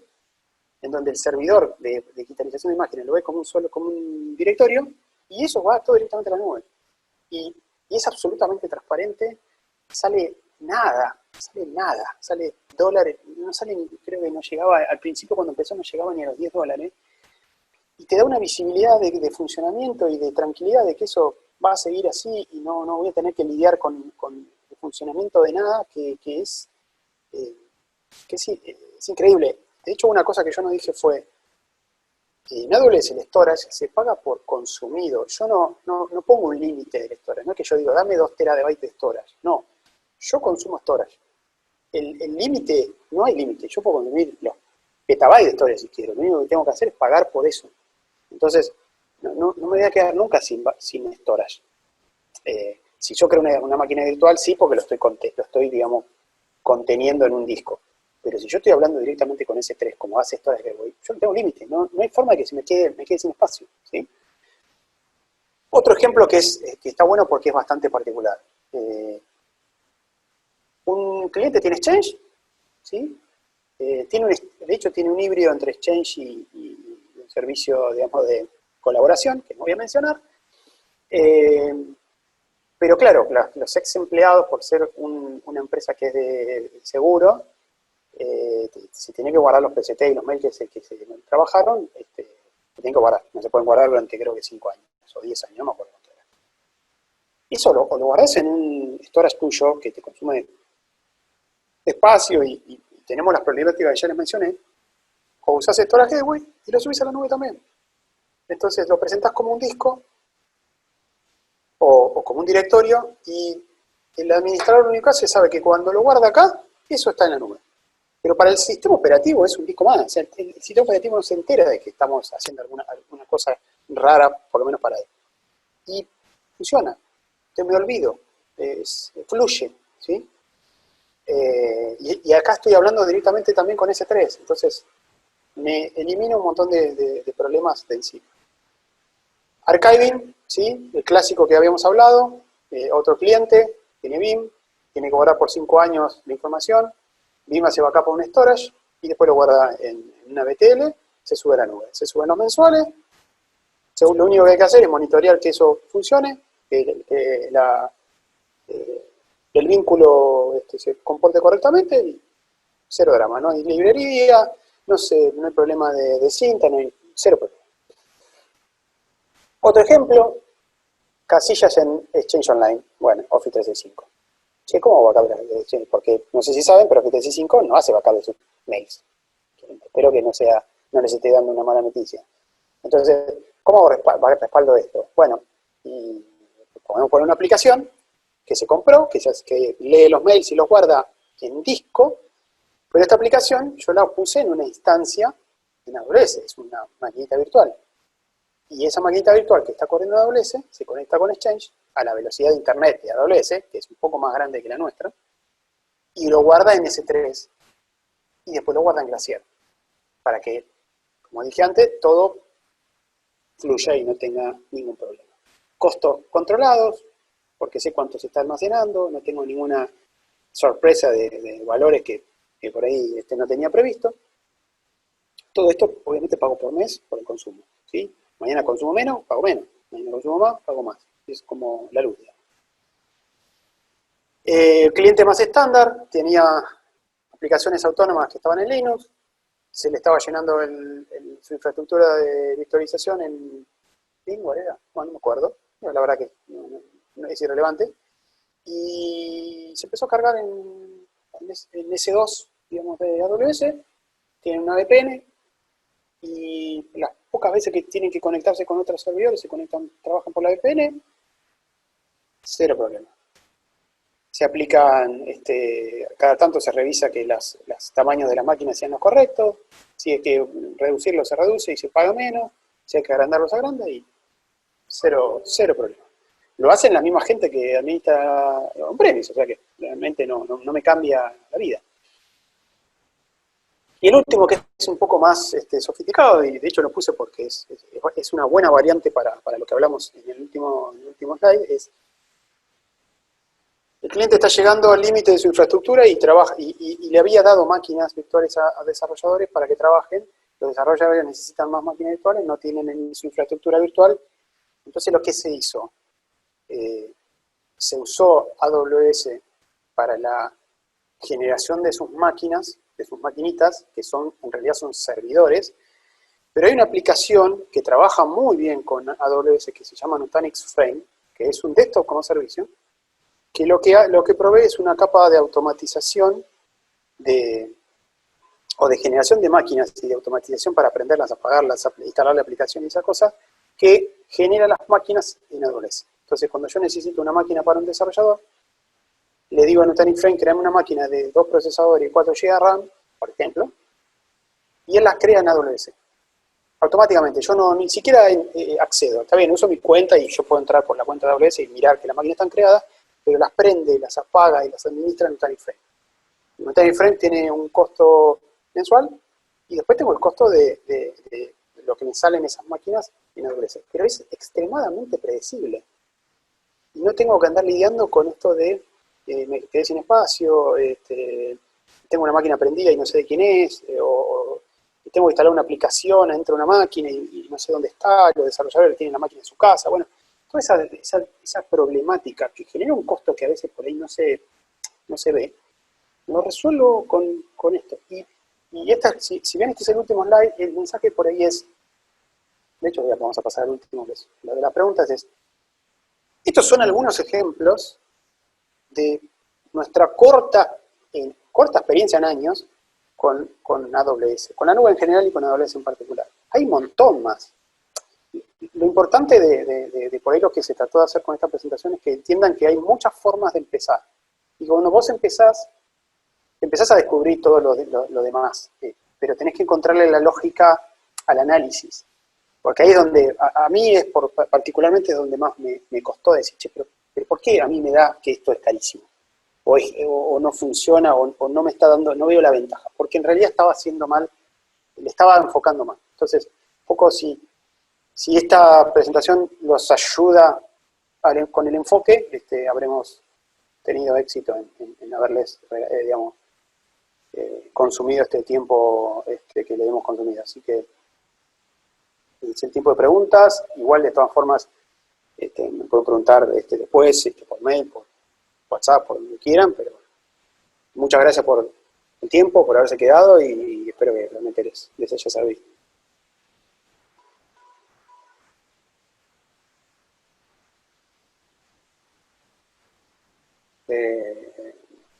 en donde el servidor de digitalización de imágenes lo ve como un directorio, y eso va todo directamente a la nube. Y es absolutamente transparente, sale nada, sale dólares, no sale, creo que no llegaba, al principio cuando empezó no llegaba ni a los $10, y te da una visibilidad de funcionamiento y de tranquilidad de que eso va a seguir así y no voy a tener que lidiar con el funcionamiento de nada, que es increíble. De hecho, una cosa que yo no dije fue, en AWS el storage se paga por consumido. Yo no pongo un límite del storage, no es que yo digo, dame 2 terabytes de storage. No, yo consumo storage. El límite, no hay límite, yo puedo consumir los petabytes de storage si quiero. Lo único que tengo que hacer es pagar por eso. Entonces, no me voy a quedar nunca sin storage. Si yo creo una máquina virtual, sí, porque lo estoy, digamos, conteniendo en un disco. Pero si yo estoy hablando directamente con S3, como hace Storage Gateway, yo no tengo límite, no hay forma de que me quede sin espacio. ¿Sí? Otro ejemplo que está bueno porque es bastante particular. Un cliente tiene Exchange, ¿sí? De hecho tiene un híbrido entre Exchange y un servicio, digamos, de colaboración, que no voy a mencionar. Pero claro, los ex empleados, por ser una empresa que es de seguro, se tienen que guardar los PCT y los mails que se trabajaron, se tienen que guardar. No se pueden guardar durante, creo que 5 años, o 10 años, no me acuerdo cuánto era. Eso lo guardas en un storage tuyo que te consume espacio y tenemos las problemáticas que ya les mencioné, o usás Storage Gateway y lo subís a la nube también. Entonces lo presentás como un disco o como un directorio, y el administrador único que hace sabe que cuando lo guarda acá, eso está en la nube. Pero para el sistema operativo es un disco más. O sea, el sistema operativo no se entera de que estamos haciendo alguna cosa rara, por lo menos para él. Y funciona. Te me olvido. Fluye. ¿Sí? Y acá estoy hablando directamente también con S3. Entonces, me elimina un montón de problemas de encima. Archiving, ¿sí? El clásico que habíamos hablado. Otro cliente, tiene BIM. tiene que guardar por 5 años la información, Veeam hace backup a un storage y después lo guarda en una BTL, se sube a la nube. Se suben los mensuales, lo único que hay que hacer es monitorear que eso funcione, que el vínculo se comporte correctamente y cero drama. No hay librería, no hay problema de cinta, no hay cero problema. Otro ejemplo, casillas en Exchange Online, bueno, Office 365. Che, ¿cómo backup de Exchange? Porque no sé si saben, pero Office 365 no hace backup de sus mails. Espero que no les esté dando una mala noticia. Entonces, ¿cómo respaldo esto? Bueno, y podemos poner una aplicación que se compró, que lee los mails y los guarda en disco, pero esta aplicación yo la puse en una instancia en AWS, es una maquinita virtual. Y esa maquinita virtual que está corriendo en AWS se conecta con Exchange a la velocidad de internet de AWS, que es un poco más grande que la nuestra, y lo guarda en S3, y después lo guarda en Glacier, para que, como dije antes, todo fluya y no tenga ningún problema. Costos controlados, porque sé cuánto se está almacenando, no tengo ninguna sorpresa de valores que por ahí no tenía previsto. Todo esto, obviamente, pago por mes por el consumo, ¿sí? Mañana consumo menos, pago menos. Mañana consumo más, pago más. Es como la luz. El cliente más estándar tenía aplicaciones autónomas que estaban en Linux, se le estaba llenando su infraestructura de virtualización en VMware, ¿era? Bueno, no me acuerdo. La verdad que no es irrelevante. Y se empezó a cargar en S2, digamos, de AWS. Tienen una VPN y las pocas veces que tienen que conectarse con otros servidores, trabajan por la VPN, cero problema. Se aplican, cada tanto se revisa que los tamaños de las máquinas sean los correctos, si hay que reducirlos se reduce y se paga menos, si hay que agrandarlos se agranda y cero problema. Lo hacen la misma gente que administra on-premise, o sea que realmente no me cambia la vida. Y el último, que es un poco más sofisticado, y de hecho lo puse porque es una buena variante para lo que hablamos en el último slide, es el cliente está llegando al límite de su infraestructura y trabaja y le había dado máquinas virtuales a desarrolladores para que trabajen. Los desarrolladores necesitan más máquinas virtuales, no tienen en su infraestructura virtual. Entonces, lo que se hizo, se usó AWS para la generación de sus máquinas, de sus maquinitas, que en realidad son servidores, pero hay una aplicación que trabaja muy bien con AWS que se llama Nutanix Frame, que es un desktop como servicio, que lo que provee es una capa de automatización o de generación de máquinas y de automatización para aprenderlas, apagarlas, instalar la aplicación y esas cosas, que genera las máquinas en AWS. Entonces, cuando yo necesito una máquina para un desarrollador, le digo a Nutanix Frame, créame una máquina de 2 procesadores y 4 GB de RAM, por ejemplo, y él las crea en AWS. Automáticamente, yo ni siquiera accedo. Está bien, uso mi cuenta y yo puedo entrar por la cuenta de AWS y mirar que las máquinas están creadas, pero las prende, las apaga y las administra Nutanix Frame. Nutanix Frame tiene un costo mensual y después tengo el costo de lo que me salen esas máquinas en AWS. Pero es extremadamente predecible. Y no tengo que andar lidiando con esto de me quedé sin espacio, tengo una máquina prendida y no sé de quién es, o tengo que instalar una aplicación adentro de una máquina y no sé dónde está, los desarrolladores tienen la máquina en su casa. Bueno, toda esa problemática que genera un costo que a veces por ahí no se ve, lo resuelvo con esto. Y si bien este es el último slide, el mensaje por ahí es, de hecho ya vamos a pasar al último, que es lo de las preguntas, es, estos son algunos ejemplos de nuestra corta experiencia en años con AWS, con la nube en general y con AWS en particular. Hay un montón más. Lo importante de por ahí lo que se trató de hacer con esta presentación es que entiendan que hay muchas formas de empezar. Y cuando vos empezás a descubrir todo lo demás, pero tenés que encontrarle la lógica al análisis. Porque ahí es donde, a mí es particularmente donde más me costó decir, che, pero ¿por qué a mí me da que esto es carísimo? O no funciona, o no me está dando, no veo la ventaja. Porque en realidad estaba haciendo mal, le estaba enfocando mal. Entonces, un poco si esta presentación los ayuda con el enfoque, habremos tenido éxito en haberles, digamos, consumido este tiempo que le hemos consumido. Así que es el tiempo de preguntas. Igual, de todas formas, me pueden preguntar después, por mail, por WhatsApp, por donde quieran, pero muchas gracias por el tiempo, por haberse quedado, y espero que realmente les haya servido.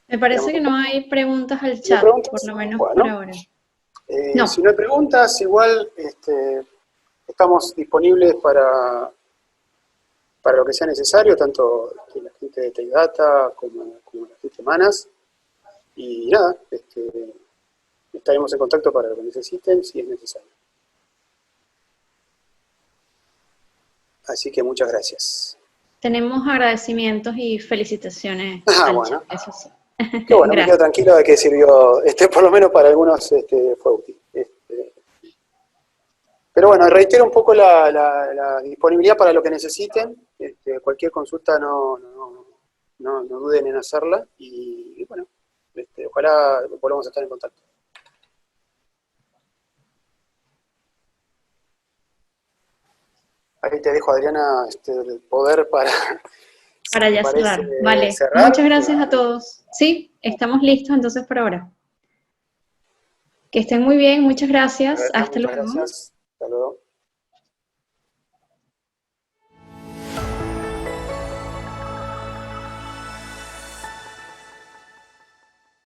Me parece que no hay preguntas al ¿No chat, preguntas? por lo menos Bueno, por ahora. No. Si no hay preguntas, igual estamos disponibles para lo que sea necesario, tanto la gente de Tech Data como la gente de Manas. Y nada, estaremos en contacto para lo que necesiten, si es necesario. Así que muchas gracias. Tenemos agradecimientos y felicitaciones al chat, eso sí. Qué bueno, me quedo tranquilo de que sirvió, por lo menos para algunos fue útil. Pero bueno, reitero un poco la disponibilidad para lo que necesiten. Cualquier consulta no duden en hacerla, y bueno, ojalá volvamos a estar en contacto. Ahí te dejo, Adriana, el poder para ya cerrar. Vale, cerrar. Muchas gracias a todos. Sí, estamos listos entonces por ahora. Que estén muy bien, muchas gracias. Hasta luego. Gracias. Hasta luego.